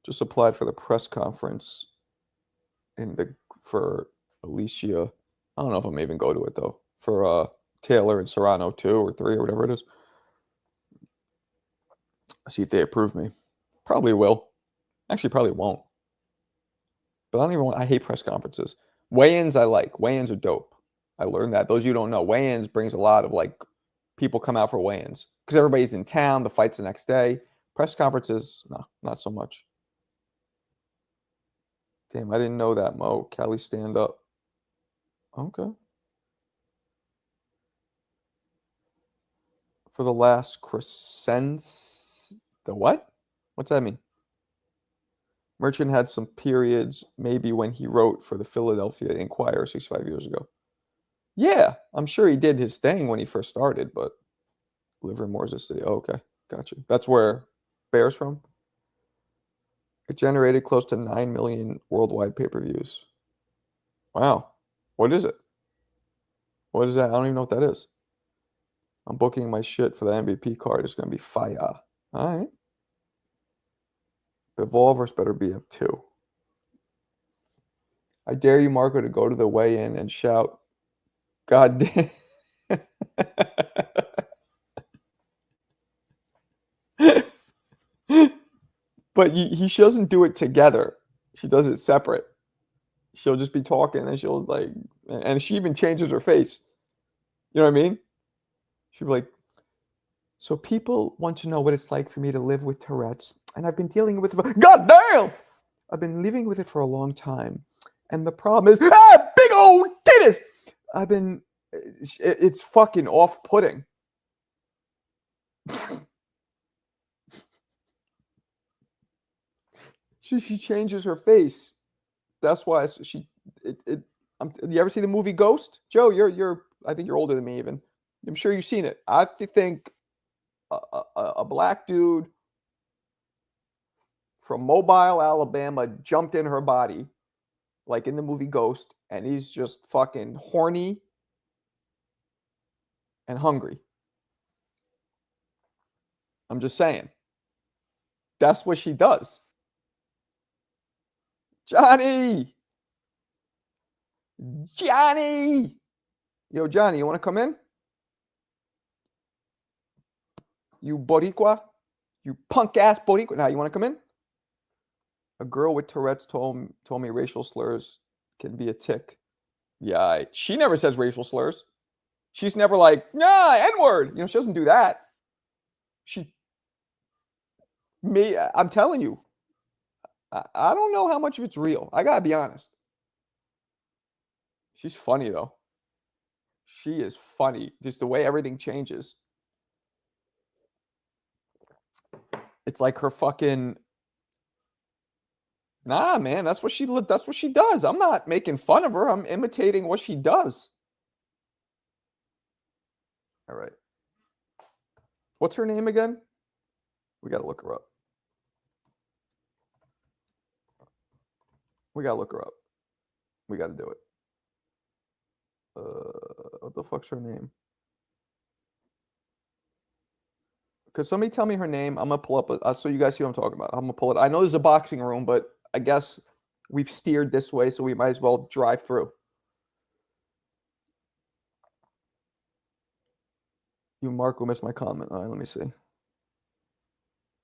Just applied for the press conference for Alicia. I don't know if I'm even go to it though. For Taylor and Serrano 2 or 3 or whatever it is. See if they approve me. Probably will. Actually, probably won't. But I don't even want. I hate press conferences. Weigh-ins I like. Weigh-ins are dope. I learned that. Those of you who don't know, weigh-ins brings a lot of like people come out for weigh-ins because everybody's in town. The fight's the next day. Press conferences, no, not so much. Damn, I didn't know that, Mo. Kelly, stand up. Okay. For the last crescents. The what? What's that mean? Merchant had some periods, maybe when he wrote for the Philadelphia Inquirer 65 years ago. Yeah, I'm sure he did his thing when he first started, but Livermore's a city. Oh, okay, gotcha. That's where Bear's from? It generated close to 9 million worldwide pay-per-views. Wow. What is it? What is that? I don't even know what that is. I'm booking my shit for the MVP card. It's going to be fire. All right. Evolvers better be of 2. I dare you, Marco, to go to the weigh-in and shout, God damn. But she doesn't do it together. She does it separate. She'll just be talking and she'll like, and she even changes her face. You know what I mean? She'll be like, so people want to know what it's like for me to live with Tourette's, and I've been dealing with it. God damn! I've been living with it for a long time, and the problem is, big old titties. It's fucking off-putting. She changes her face. That's why you ever see the movie Ghost? Joe, I think you're older than me even. I'm sure you've seen it. I think a black dude from Mobile, Alabama jumped in her body like in the movie Ghost, and he's just fucking horny and hungry. I'm just saying. That's what she does. Johnny! Johnny! Yo, Johnny, you want to come in? You Boricua? You punk-ass Boricua. Now, you want to come in? A girl with Tourette's told me racial slurs can be a tick. Yeah, she never says racial slurs. She's never like, nah, N-word. She doesn't do that. I'm telling you. I don't know how much of it's real. I gotta be honest. She's funny, though. She is funny. Just the way everything changes. It's like her fucking... Nah, man, that's what she does. I'm not making fun of her. I'm imitating what she does. All right. What's her name again? We got to look her up. We got to look her up. We got to do it. What the fuck's her name? Could somebody tell me her name? I'm gonna pull up so you guys see what I'm talking about. I'm gonna pull it. I know there's a boxing room, but I guess we've steered this way, so we might as well drive through. You, Marco, missed my comment. All right, let me see.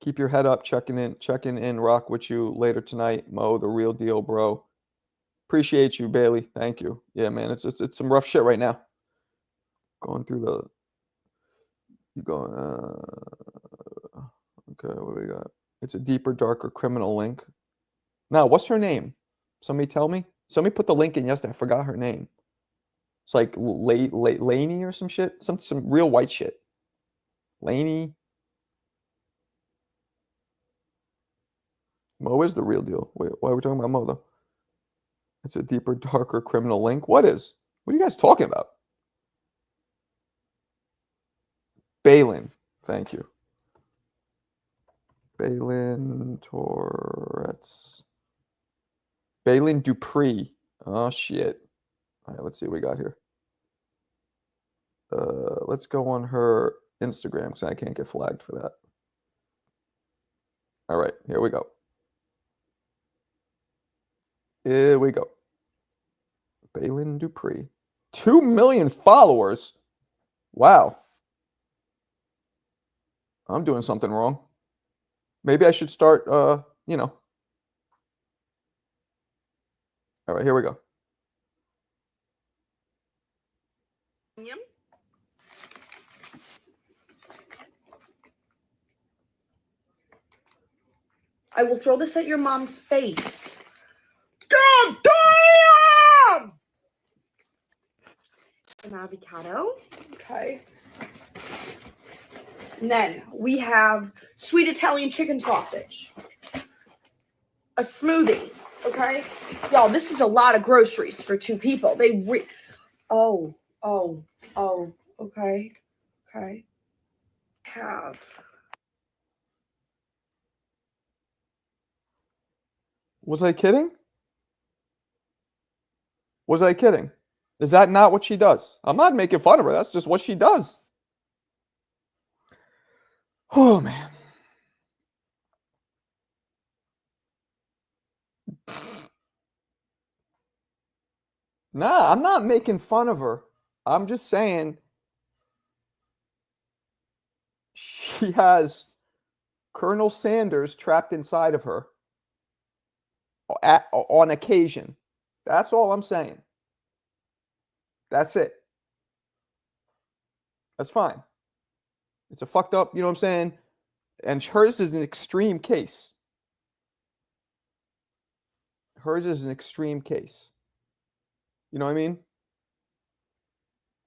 Keep your head up, checking in, rock with you later tonight. Mo, the real deal, bro. Appreciate you, Bailey. Thank you. Yeah, man, it's some rough shit right now. Going through the you going okay, what do we got? It's a deeper, darker criminal link. Now, what's her name? Somebody tell me. Somebody put the link in yesterday. I forgot her name. It's like Laney or some shit. Some real white shit. Laney. Mo is the real deal. Wait, why are we talking about Mo though? It's a deeper, darker criminal link. What is? What are you guys talking about? Balin. Thank you. Balin Tourette's. Balin Dupree. Oh shit. All right, let's see what we got here. Let's go on her Instagram because I can't get flagged for that. All right, here we go. Here we go. Balin Dupree. 2 million followers. Wow. I'm doing something wrong. Maybe I should start, you know. All right, here we go. I will throw this at your mom's face. God damn! An avocado. Okay. And then we have sweet Italian chicken sausage. A smoothie. Okay? Y'all, this is a lot of groceries for 2 people. Oh, okay. Okay. Have. Was I kidding? Was I kidding? Is that not what she does? I'm not making fun of her. That's just what she does. Oh, man. Nah, I'm not making fun of her. I'm just saying she has Colonel Sanders trapped inside of her on occasion. That's all I'm saying. That's it. That's fine. It's a fucked up, you know what I'm saying? And hers is an extreme case. Hers is an extreme case. You know what I mean?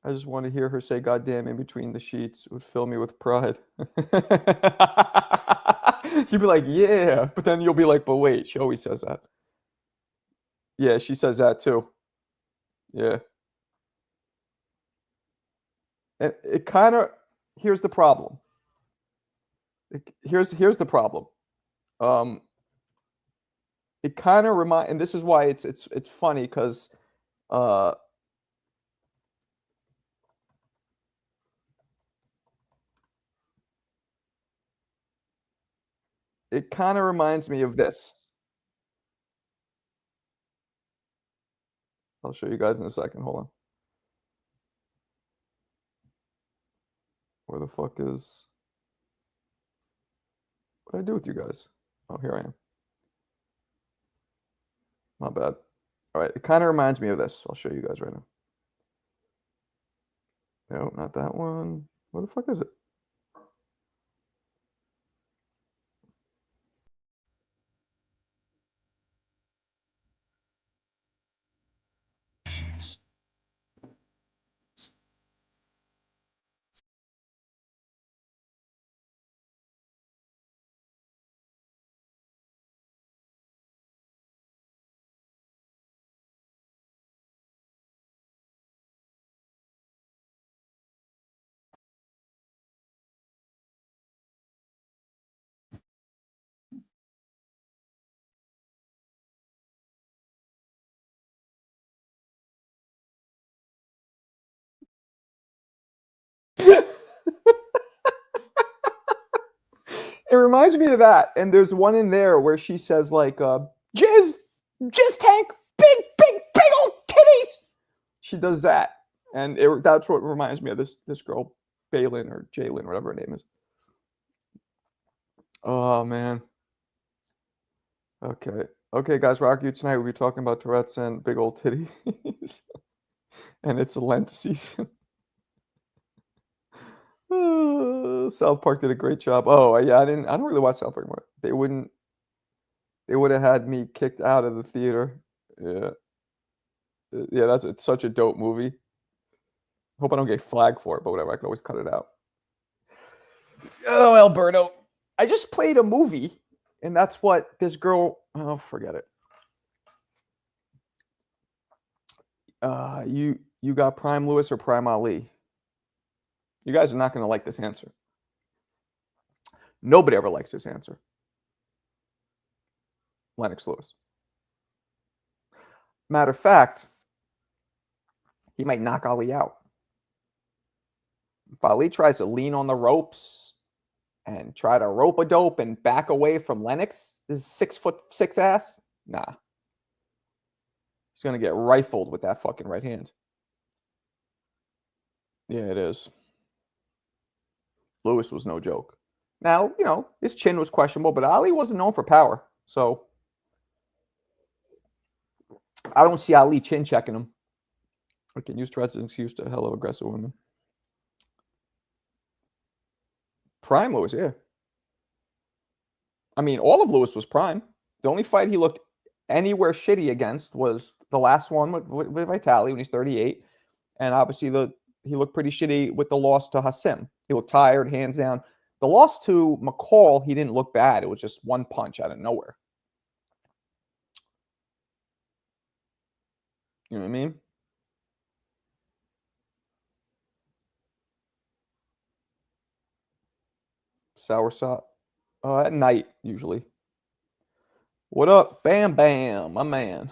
I just want to hear her say "goddamn" in between the sheets. It would fill me with pride. You'd be like, yeah. But then you'll be like, but wait, she always says that. Yeah, she says that too. Yeah. And it kind of, here's the problem. Here's the problem. It kind of and this is why it's funny because it kind of reminds me of this. I'll show you guys in a second. Hold on. Where the fuck is? What did I do with you guys? Oh, here I am. My bad. All right, it kind of reminds me of this. I'll show you guys right now. No, not that one. Where the fuck is it? It reminds me of that. And there's one in there where she says like, jizz tank, big old titties. She does that. And that's what reminds me of this girl, Balin or Jalen, whatever her name is. Oh, man. Okay, guys, Rock You tonight. We'll be talking about Tourette's and big old titties. And it's a Lent season. South Park did a great job. Oh, yeah, I don't really watch South Park anymore. They would have had me kicked out of the theater. Yeah. Yeah, it's such a dope movie. Hope I don't get flagged for it, but whatever, I can always cut it out. Oh, Alberto. I just played a movie, and that's what this girl, oh, forget it. You got Prime Lewis or Prime Ali? You guys are not going to like this answer. Nobody ever likes this answer. Lennox Lewis. Matter of fact, he might knock Ali out. If Ali tries to lean on the ropes and try to rope-a-dope and back away from Lennox, this 6'6" ass, nah. He's going to get rifled with that fucking right hand. Yeah, it is. Lewis was no joke. Now, his chin was questionable, but Ali wasn't known for power. So, I don't see Ali chin checking him. I can use Tourette's as an excuse to hello aggressive women. Prime Lewis, yeah. I mean, all of Lewis was prime. The only fight he looked anywhere shitty against was the last one with Vitali when he's 38. And obviously, he looked pretty shitty with the loss to Hassim. He looked tired, hands down. The loss to McCall, he didn't look bad. It was just one punch out of nowhere. You know what I mean? Soursop. At night, usually. What up? Bam Bam, my man.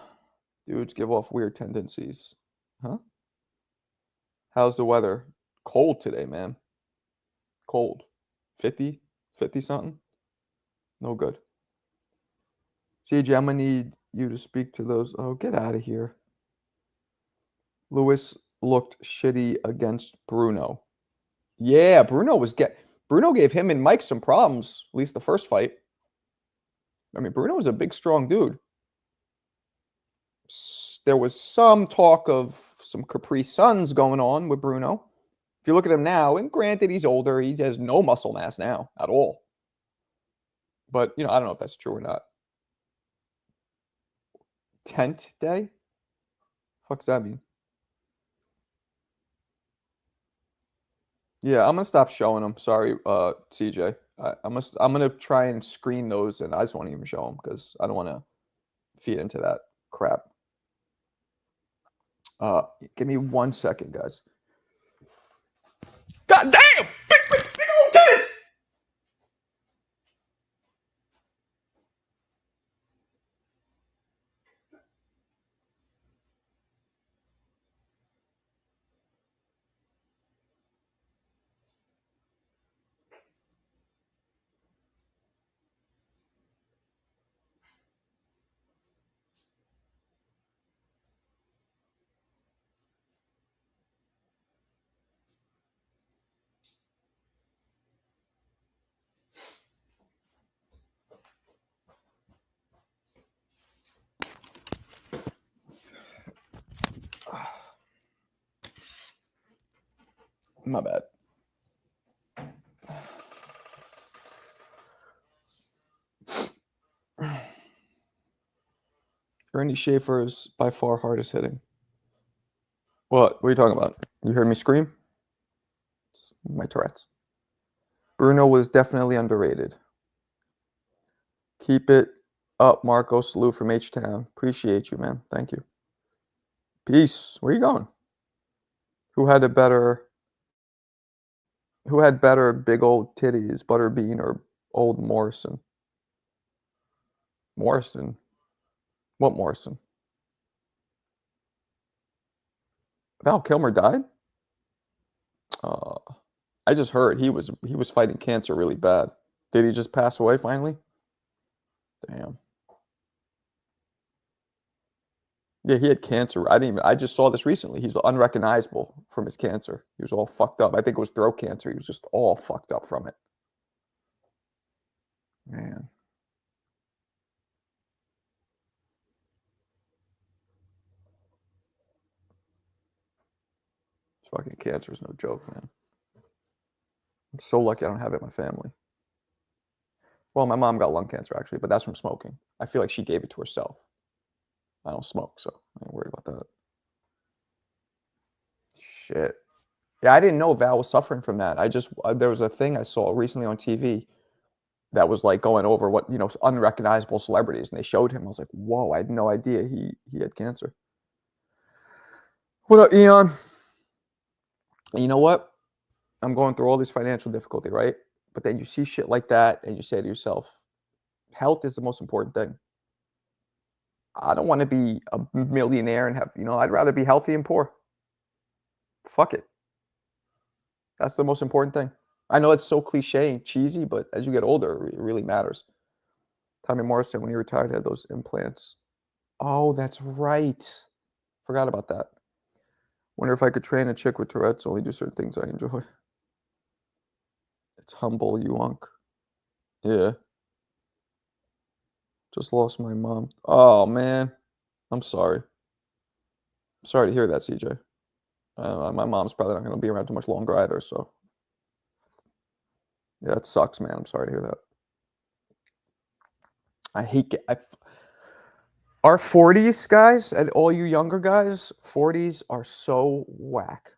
Dudes give off weird tendencies. Huh? How's the weather? Cold today, man. Cold. 50 something. No good. CJ, I'm going to need you to speak to those. Oh, get out of here. Lewis looked shitty against Bruno. Yeah, Bruno gave him and Mike some problems, at least the first fight. I mean, Bruno was a big, strong dude. There was some talk of some Capri Suns going on with Bruno. If you look at him now, and granted, he's older, he has no muscle mass now at all. But, I don't know if that's true or not. Tent day? Fuck does that mean? Yeah, I'm gonna stop showing them. Sorry, CJ. I'm gonna try and screen those, and I just won't even show them because I don't want to feed into that crap. Give me 1 second, guys. God damn! Big old titties! My bad. Ernie Schaefer is by far hardest hitting. What are you talking about? You heard me scream? It's my Tourette's. Bruno was definitely underrated. Keep it up, Marco. Salute from H-Town. Appreciate you, man. Thank you. Peace. Where are you going? Who had better big old titties, Butterbean or old Morrison? Morrison? What Morrison? Val Kilmer died? I just heard he was fighting cancer really bad. Did he just pass away finally? Damn. Yeah, he had cancer. I just saw this recently. He's unrecognizable from his cancer. He was all fucked up. I think it was throat cancer. He was just all fucked up from it. Man. Fucking cancer is no joke, man. I'm so lucky I don't have it in my family. Well, my mom got lung cancer, actually, but that's from smoking. I feel like she gave it to herself. I don't smoke, so I ain't worried about that. Shit. Yeah, I didn't know Val was suffering from that. There was a thing I saw recently on TV that was like going over what, unrecognizable celebrities, and they showed him. I was like, whoa, I had no idea he had cancer. What up, Eon? And you know what? I'm going through all this financial difficulty, right? But then you see shit like that and you say to yourself, health is the most important thing. I don't want to be a millionaire and have, I'd rather be healthy and poor. Fuck it. That's the most important thing. I know it's so cliche and cheesy, but as you get older, it really matters. Tommy Morrison, when he retired, had those implants. Oh, that's right. Forgot about that. Wonder if I could train a chick with Tourette's, only do certain things I enjoy. It's humble, you unk. Yeah. Just lost my mom. Oh, man. I'm sorry. I'm sorry to hear that, CJ. My mom's probably not going to be around too much longer either, so. Yeah, that sucks, man. I'm sorry to hear that. I hate our 40s, guys, and all you younger guys, 40s are so whack.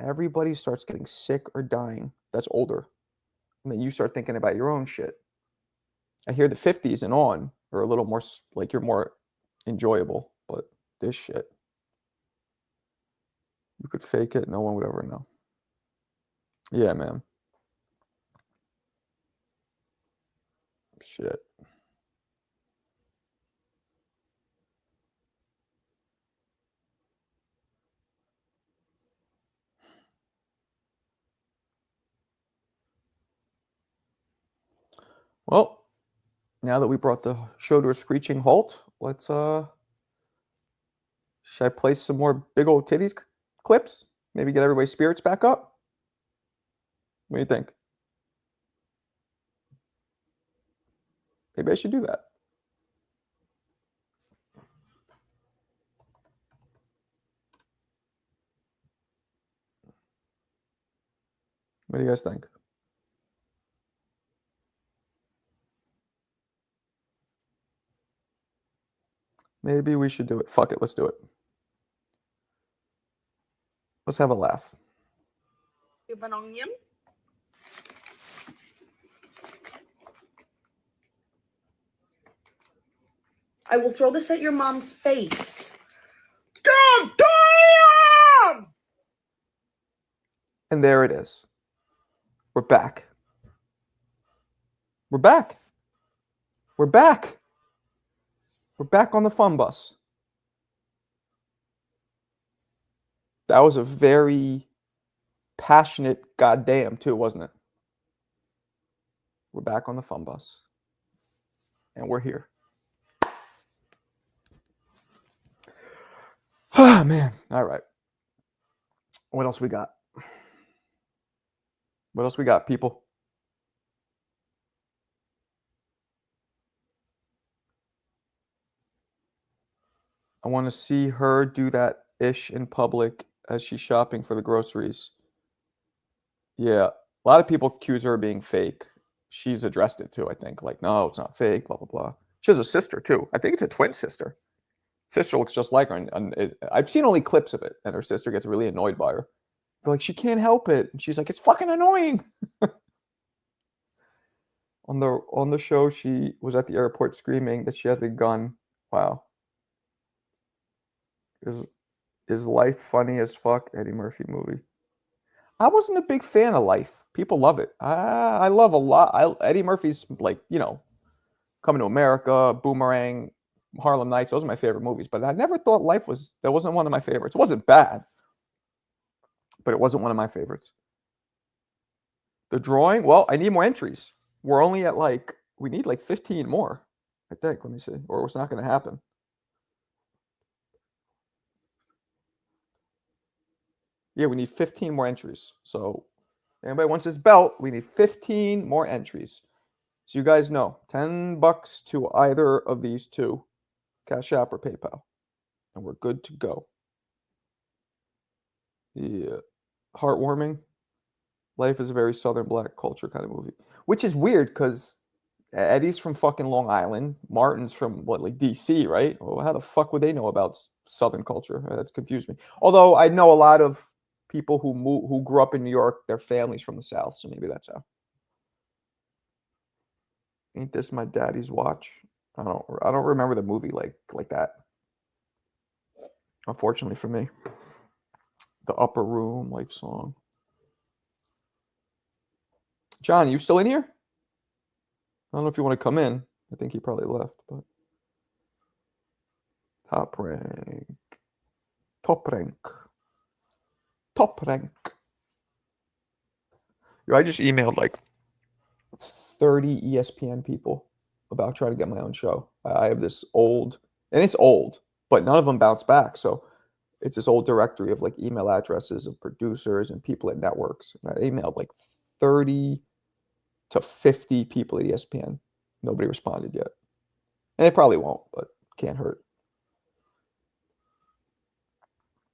Everybody starts getting sick or dying that's older. And then you start thinking about your own shit. I hear the 50s and on are a little more, like, you're more enjoyable. But this shit, you could fake it. No one would ever know. Yeah, man. Shit. Well, now that we brought the show to a screeching halt, let's should I play some more big old titties clips? Maybe get everybody's spirits back up? What do you think? Maybe I should do that. What do you guys think? Maybe we should do it. Fuck it, let's do it. Let's have a laugh. I will throw this at your mom's face. God damn! And there it is. We're back. We're back. We're back. We're back on the fun bus. That was a very passionate goddamn too, wasn't it? We're back on the fun bus. And we're here. Oh, man. All right. What else we got? What else we got, people? I want to see her do that ish in public as she's shopping for the groceries. Yeah. A lot of people accuse her of being fake. She's addressed it too, I think. Like, no, it's not fake, blah, blah, blah. She has a sister too. I think it's a twin sister. Sister looks just like her. And I've seen only clips of it, and her sister gets really annoyed by her. They're like, she can't help it. And she's like, it's fucking annoying. On the show, she was at the airport screaming that she has a gun. Wow. Is Life funny as fuck? Eddie Murphy movie. I wasn't a big fan of Life. People love it. I love a lot. Eddie Murphy's, like, Coming to America, Boomerang, Harlem Nights. Those are my favorite movies. But I never thought that wasn't one of my favorites. It wasn't bad, but it wasn't one of my favorites. The drawing? Well, I need more entries. We're only at like, we need like 15 more, I think. Let me see. Or it's not going to happen. Yeah, we need 15 more entries. So anybody wants this belt, we need 15 more entries. So you guys know, $10 to either of these two, Cash App or PayPal. And we're good to go. Yeah. Heartwarming. Life is a very Southern black culture kind of movie. Which is weird because Eddie's from fucking Long Island. Martin's from what, like DC, right? Well, how the fuck would they know about Southern culture? That's confused me. Although I know a lot of people who grew up in New York, their families from the South, so maybe that's how. Ain't this my daddy's watch? I don't remember the movie like that. Unfortunately for me. The Upper Room, Life Song. John, you still in here? I don't know if you want to come in. I think he probably left, but top rank. Top rank. Top rank. Yo, I just emailed like 30 ESPN people about trying to get my own show. I have this old, and it's old, but none of them bounce back. So it's this old directory of like email addresses of producers and people at networks. And I emailed like 30 to 50 people at ESPN. Nobody responded yet. And they probably won't, but can't hurt.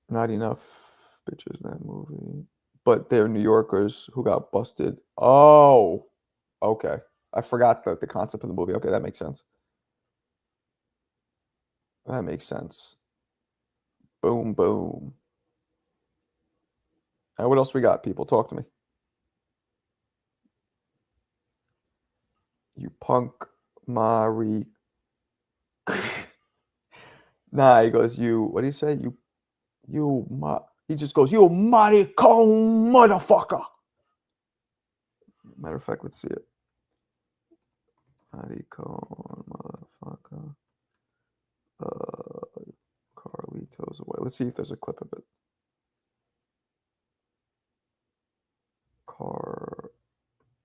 Not enough bitches in that movie. But they're New Yorkers who got busted. Oh, okay. I forgot the concept of the movie. Okay, that makes sense. That makes sense. Boom, boom. All right, what else we got, people? Talk to me. You punk Mari. Nah, he goes, you, what do you say? He just goes, you maricon motherfucker. Matter of fact, let's see it. Maricon motherfucker. Carlitos away. Let's see if there's a clip of it.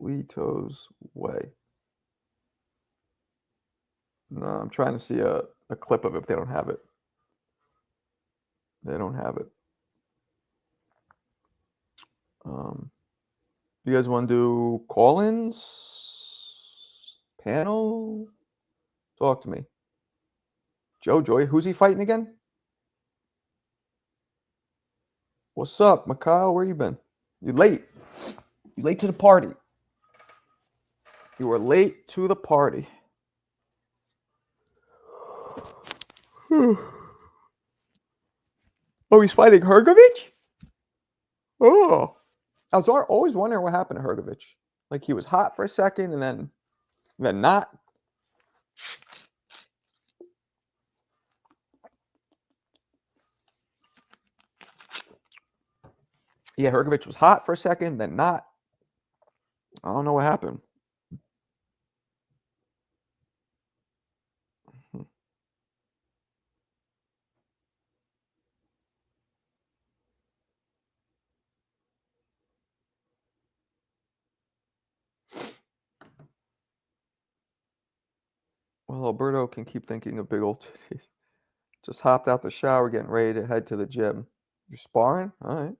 Carlitos way. No, I'm trying to see a clip of it, but they don't have it. They don't have it. You guys want to do call-ins? Panel? Talk to me. Joe Joy, who's he fighting again? What's up, Mikhail? Where you been? You late. You late to the party. You were late to the party. Oh, he's fighting Hrgović? Oh. I was always wondering what happened to Hrgović. Like he was hot for a second and then not. Yeah, Hrgović was hot for a second, then not. I don't know what happened. Well, Alberto can keep thinking of big old titties. Just hopped out the shower, getting ready to head to the gym. You're sparring? All right.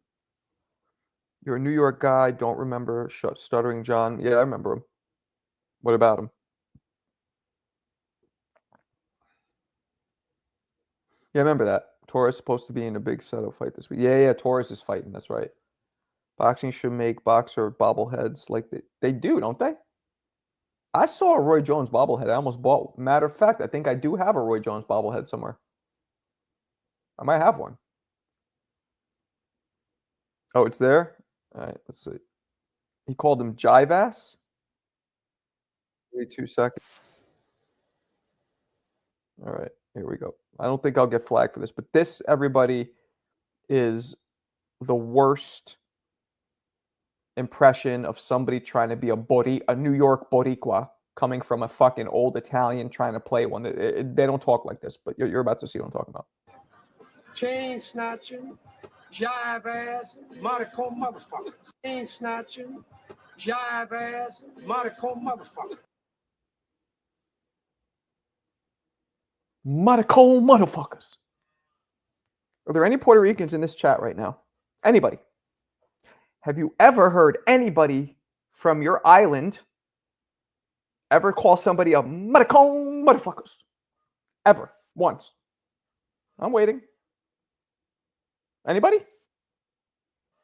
You're a New York guy. Don't remember Stuttering John. Yeah, I remember him. What about him? Yeah, I remember that. Torres supposed to be in a big setup fight this week. Yeah, Torres is fighting. That's right. Boxing should make boxer bobbleheads like they do, don't they? I saw a Roy Jones bobblehead. I almost bought. Matter of fact, I think I do have a Roy Jones bobblehead somewhere. I might have one. Oh, it's there? All right, let's see. He called him Jivass. Wait 2 seconds. All right, here we go. I don't think I'll get flagged for this, but this, everybody, is the worst impression of somebody trying to be a New York Boricua coming from a fucking old Italian trying to play one. They don't talk like this, but you're about to see what I'm talking about. Chain snatching, jive ass, maricon motherfuckers. Chain snatching, jive ass, maricon motherfucker. Maricon motherfuckers. Are there any Puerto Ricans in this chat right now? Anybody? Have you ever heard anybody from your island ever call somebody a maricon motherfuckers? Ever. Once. I'm waiting. Anybody?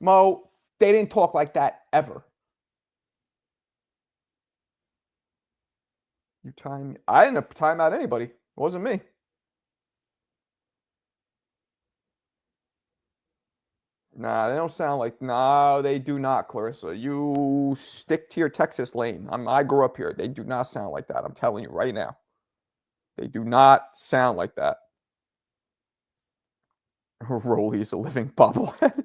Mo, they didn't talk like that ever. I didn't time out anybody. It wasn't me. Nah, they don't sound like. No, they do not, Clarissa. You stick to your Texas lane. I grew up here. They do not sound like that. I'm telling you right now. They do not sound like that. Rolly's a living bobblehead.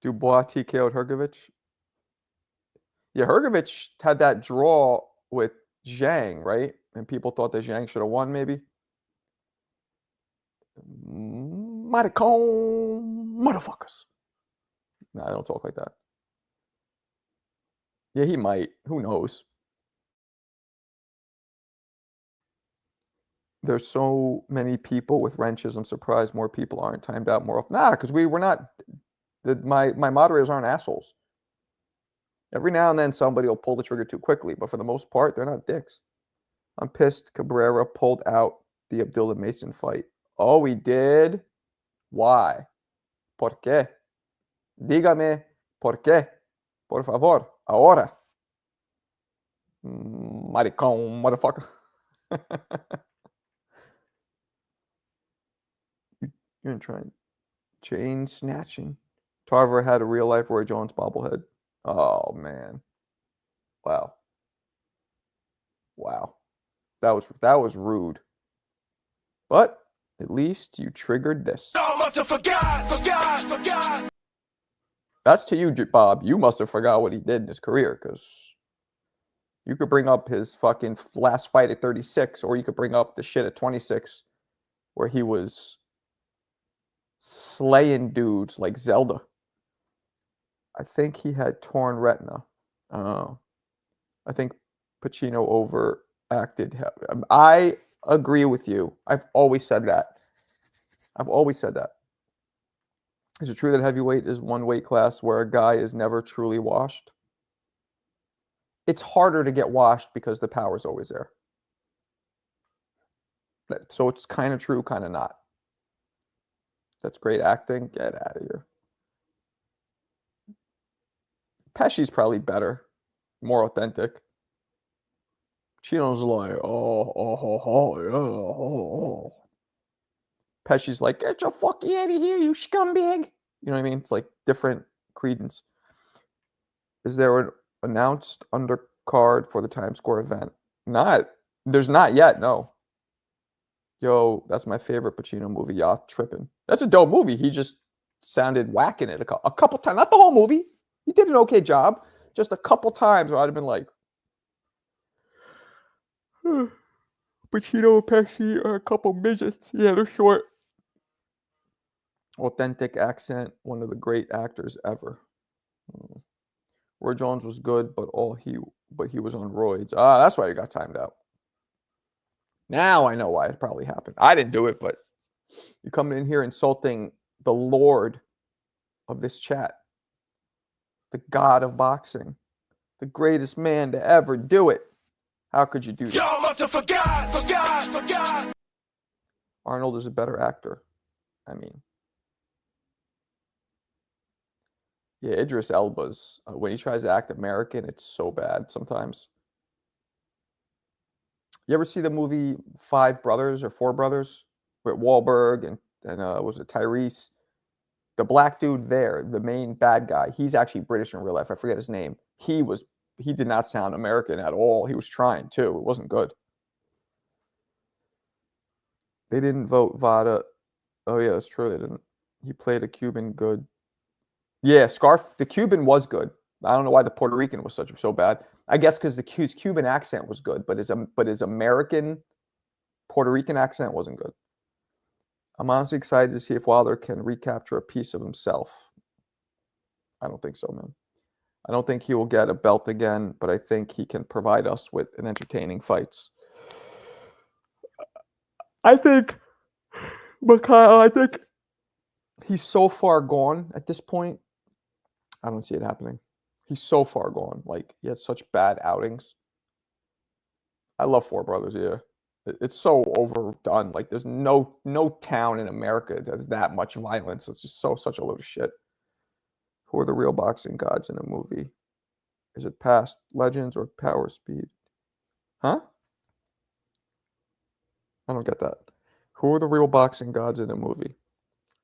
Dubois TKO'd Hrgovic. Yeah, Hrgovic had that draw with Zhang, right? And people thought that Zhang should have won, maybe. Maricon motherfuckers. Nah, I don't talk like that. Yeah, he might. Who knows? There's so many people with wrenches. I'm surprised more people aren't timed out more often. Nah, because we're not. My moderators aren't assholes. Every now and then somebody will pull the trigger too quickly, but for the most part, they're not dicks. I'm pissed Cabrera pulled out the Abdullah Mason fight. Oh, he did? Why? ¿Por qué? Dígame por qué. Por favor. Ahora. Maricón, motherfucker. You're gonna try chain snatching. Tarver had a real life Roy Jones bobblehead. Oh man. Wow. Wow. That was rude. But at least you triggered this. I must have forgot. That's to you, Bob. You must have forgot what he did in his career, because you could bring up his fucking last fight at 36, or you could bring up the shit at 26, where he was slaying dudes like Zelda. I think he had torn retina. I think Pacino overacted. I agree with you. I've always said that. Is it true that heavyweight is one weight class where a guy is never truly washed? It's harder to get washed because the power's always there. So it's kind of true, kind of not. That's great acting. Get out of here. Pesci's probably better, more authentic. Chino's like, oh. Pesci's like, get your fucking out of here, you scumbag. You know what I mean? It's like different credence. Is there an announced undercard for the Times Square event? There's not yet, no. Yo, that's my favorite Pacino movie, Yacht Trippin'. That's a dope movie. He just sounded whack in it a couple times. Not the whole movie. He did an okay job. Just a couple times where I'd have been like, Pacino and Pesci are a couple midgets. Yeah, they're short. Authentic accent, one of the great actors ever. Roy Jones was good, but he was on roids. That's why he got timed out. Now I know why it probably happened. I didn't do it, but you're coming in here insulting the Lord of this chat, the God of boxing, the greatest man to ever do it. How could you do that? Y'all must have forgot. Arnold is a better actor. I mean, yeah, Idris Elba's, when he tries to act American, it's so bad sometimes. You ever see the movie Five Brothers or Four Brothers with Wahlberg and was it Tyrese? The black dude there, the main bad guy, he's actually British in real life. I forget his name. He did not sound American at all. He was trying to. It wasn't good. They didn't vote Vada. Oh yeah, that's true. They didn't. He played a Cuban good. Yeah, the Cuban was good. I don't know why the Puerto Rican was so bad. I guess because his Cuban accent was good, but his American Puerto Rican accent wasn't good. I'm honestly excited to see if Wilder can recapture a piece of himself. I don't think so, man. I don't think he will get a belt again, but I think he can provide us with an entertaining fights. I think, Mikhail, I think he's so far gone at this point. I don't see it happening. He's so far gone. Like, he had such bad outings. I love Four Brothers, yeah. It's so overdone. Like, there's no town in America that does that much violence. It's just such a load of shit. Who are the real boxing gods in a movie? Is it past Legends or Power Speed? Huh? I don't get that. Who are the real boxing gods in a movie?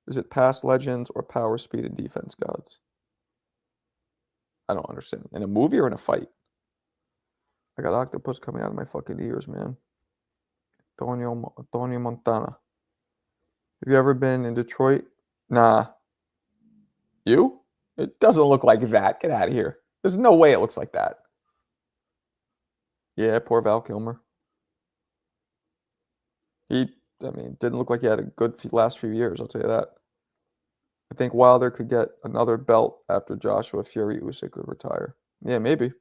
Is it past Legends or Power Speed and Defense gods? I don't understand. In a movie or in a fight? I got octopus coming out of my fucking ears, man. Antonio Montana. Have you ever been in Detroit? Nah. You? It doesn't look like that. Get out of here. There's no way it looks like that. Yeah, poor Val Kilmer. Didn't look like he had a good last few years, I'll tell you that. I think Wilder could get another belt after Joshua Fury Usyk would retire. Yeah, maybe.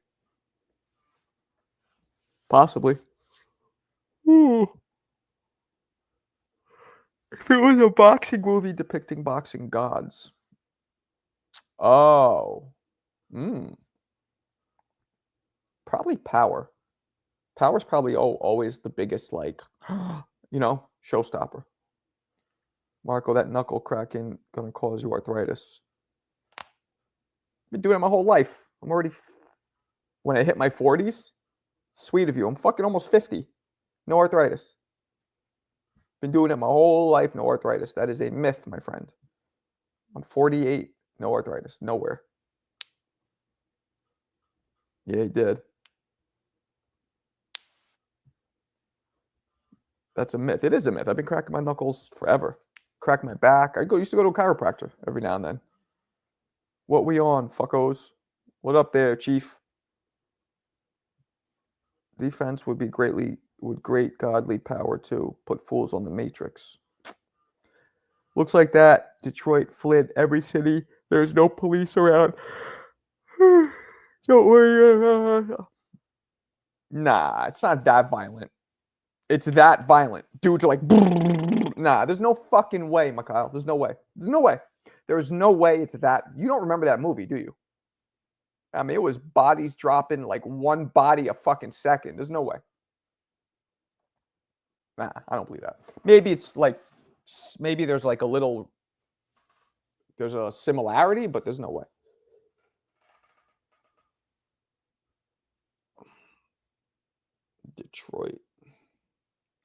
Possibly. Ooh. If it was a boxing movie depicting boxing gods. Oh. Probably Power. Power's probably always the biggest, like, showstopper. Marco, that knuckle cracking gonna cause you arthritis. Been doing it my whole life. I'm already, when I hit my 40s, sweet of you. I'm fucking almost 50. No arthritis. Been doing it my whole life, no arthritis. That is a myth, my friend. I'm 48, no arthritis, nowhere. Yeah, he did. That's a myth. It is a myth. I've been cracking my knuckles forever. Crack my back. Used to go to a chiropractor every now and then. What we on, fuckos? What up there, Chief? Defense would be great godly power too. Put fools on the matrix. Looks like that. Detroit, Flint, every city. There's no police around. Don't worry. Nah, it's not that violent. It's that violent. Dudes are like, nah, there's no fucking way, Mikhail. There's no way. There's no way. There's no way it's that. You don't remember that movie, do you? I mean, it was bodies dropping like one body a fucking second. There's no way. Nah, I don't believe that. Maybe it's like, maybe there's like there's a similarity, but there's no way. Detroit.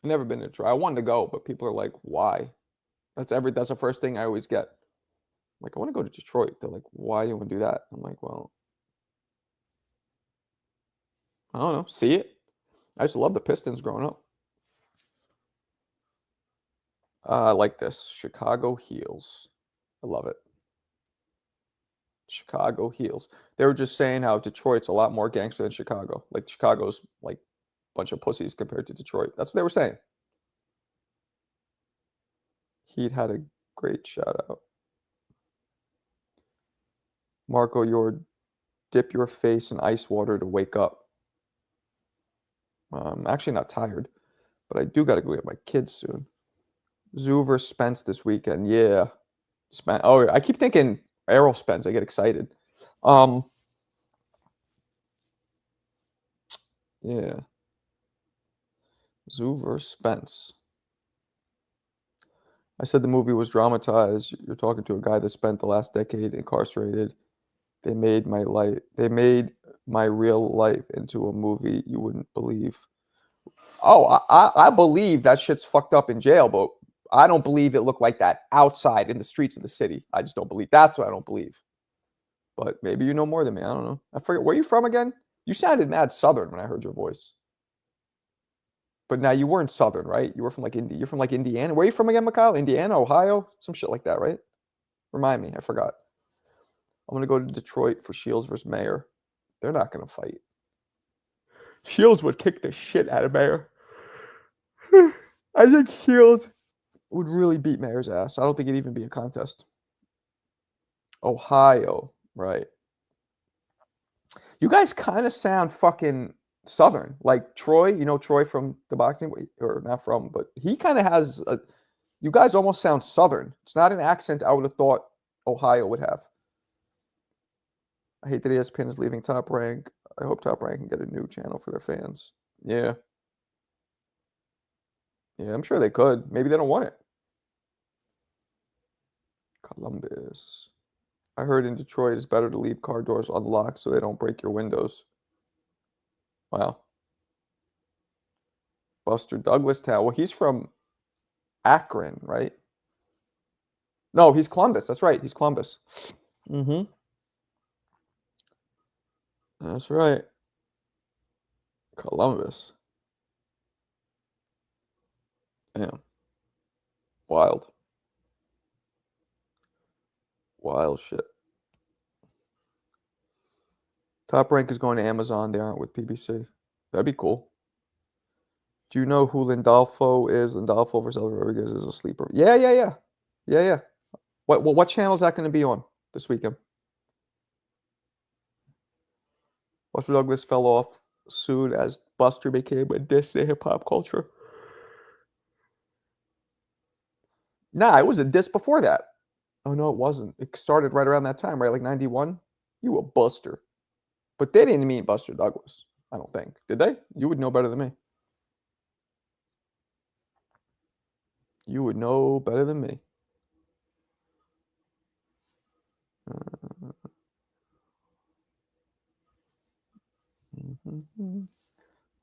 I've never been to Detroit. I wanted to go, but people are like, why? That's the first thing I always get. I'm like, I want to go to Detroit. They're like, why do you want to do that? I'm like, well, I don't know. See it? I used to love the Pistons growing up. I like this. Chicago Heels. I love it. Chicago Heels. They were just saying how Detroit's a lot more gangster than Chicago. Like, Chicago's like a bunch of pussies compared to Detroit. That's what they were saying. He'd had a great shout out. Marco, dip your face in ice water to wake up. I'm actually not tired, but I do got to go get my kids soon. Zoo versus Spence this weekend. Yeah. Spence. Oh, I keep thinking Errol Spence. I get excited. Yeah. Zoo versus Spence. I said the movie was dramatized. You're talking to a guy that spent the last decade incarcerated. They made my real life into a movie you wouldn't believe. Oh, I believe that shit's fucked up in jail, but I don't believe it looked like that outside in the streets of the city. I just don't believe. That's what I don't believe. But maybe you know more than me. I don't know. I forget. Where are you from again? You sounded mad Southern when I heard your voice. But now you weren't Southern, right? You were from like You're from like Indiana. Where are you from again, Mikhail? Indiana, Ohio? Some shit like that, right? Remind me. I forgot. I'm going to go to Detroit for Shields versus Mayer. They're not going to fight. Shields would kick the shit out of Mayer. I think Shields would really beat Mayer's ass. I don't think it'd even be a contest. Ohio. Right. You guys kind of sound fucking Southern. Like Troy, you know Troy from the boxing, or not from, but he kind of has a. You guys almost sound Southern. It's not an accent I would have thought Ohio would have. I hate that ESPN is leaving Top Rank. I hope Top Rank can get a new channel for their fans. Yeah. Yeah, I'm sure they could. Maybe they don't want it. Columbus. I heard in Detroit it's better to leave car doors unlocked so they don't break your windows. Wow. Buster Douglas Town. Well, he's from Akron, right? No, he's Columbus. That's right. He's Columbus. Mm-hmm. That's right. Columbus. Damn. Wild. Wild shit. Top Rank is going to Amazon. They aren't with PBC. That'd be cool. Do you know who Lindolfo is? Lindolfo versus Rodriguez is a sleeper. Yeah. What channel is that going to be on this weekend? Buster Douglas fell off soon as Buster became a diss to hip hop culture. Nah, it was a diss before that. Oh no, it wasn't. It started right around that time, right? Like 91. You a Buster. But they didn't mean Buster Douglas, I don't think. Did they? You would know better than me. You would know better than me.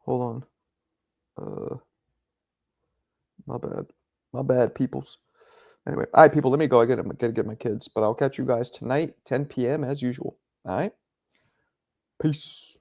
Hold on. My bad. My bad, peoples. Anyway, all right, people, let me go. I gotta get my kids. But I'll catch you guys tonight, 10 p.m. as usual. All right? Peace.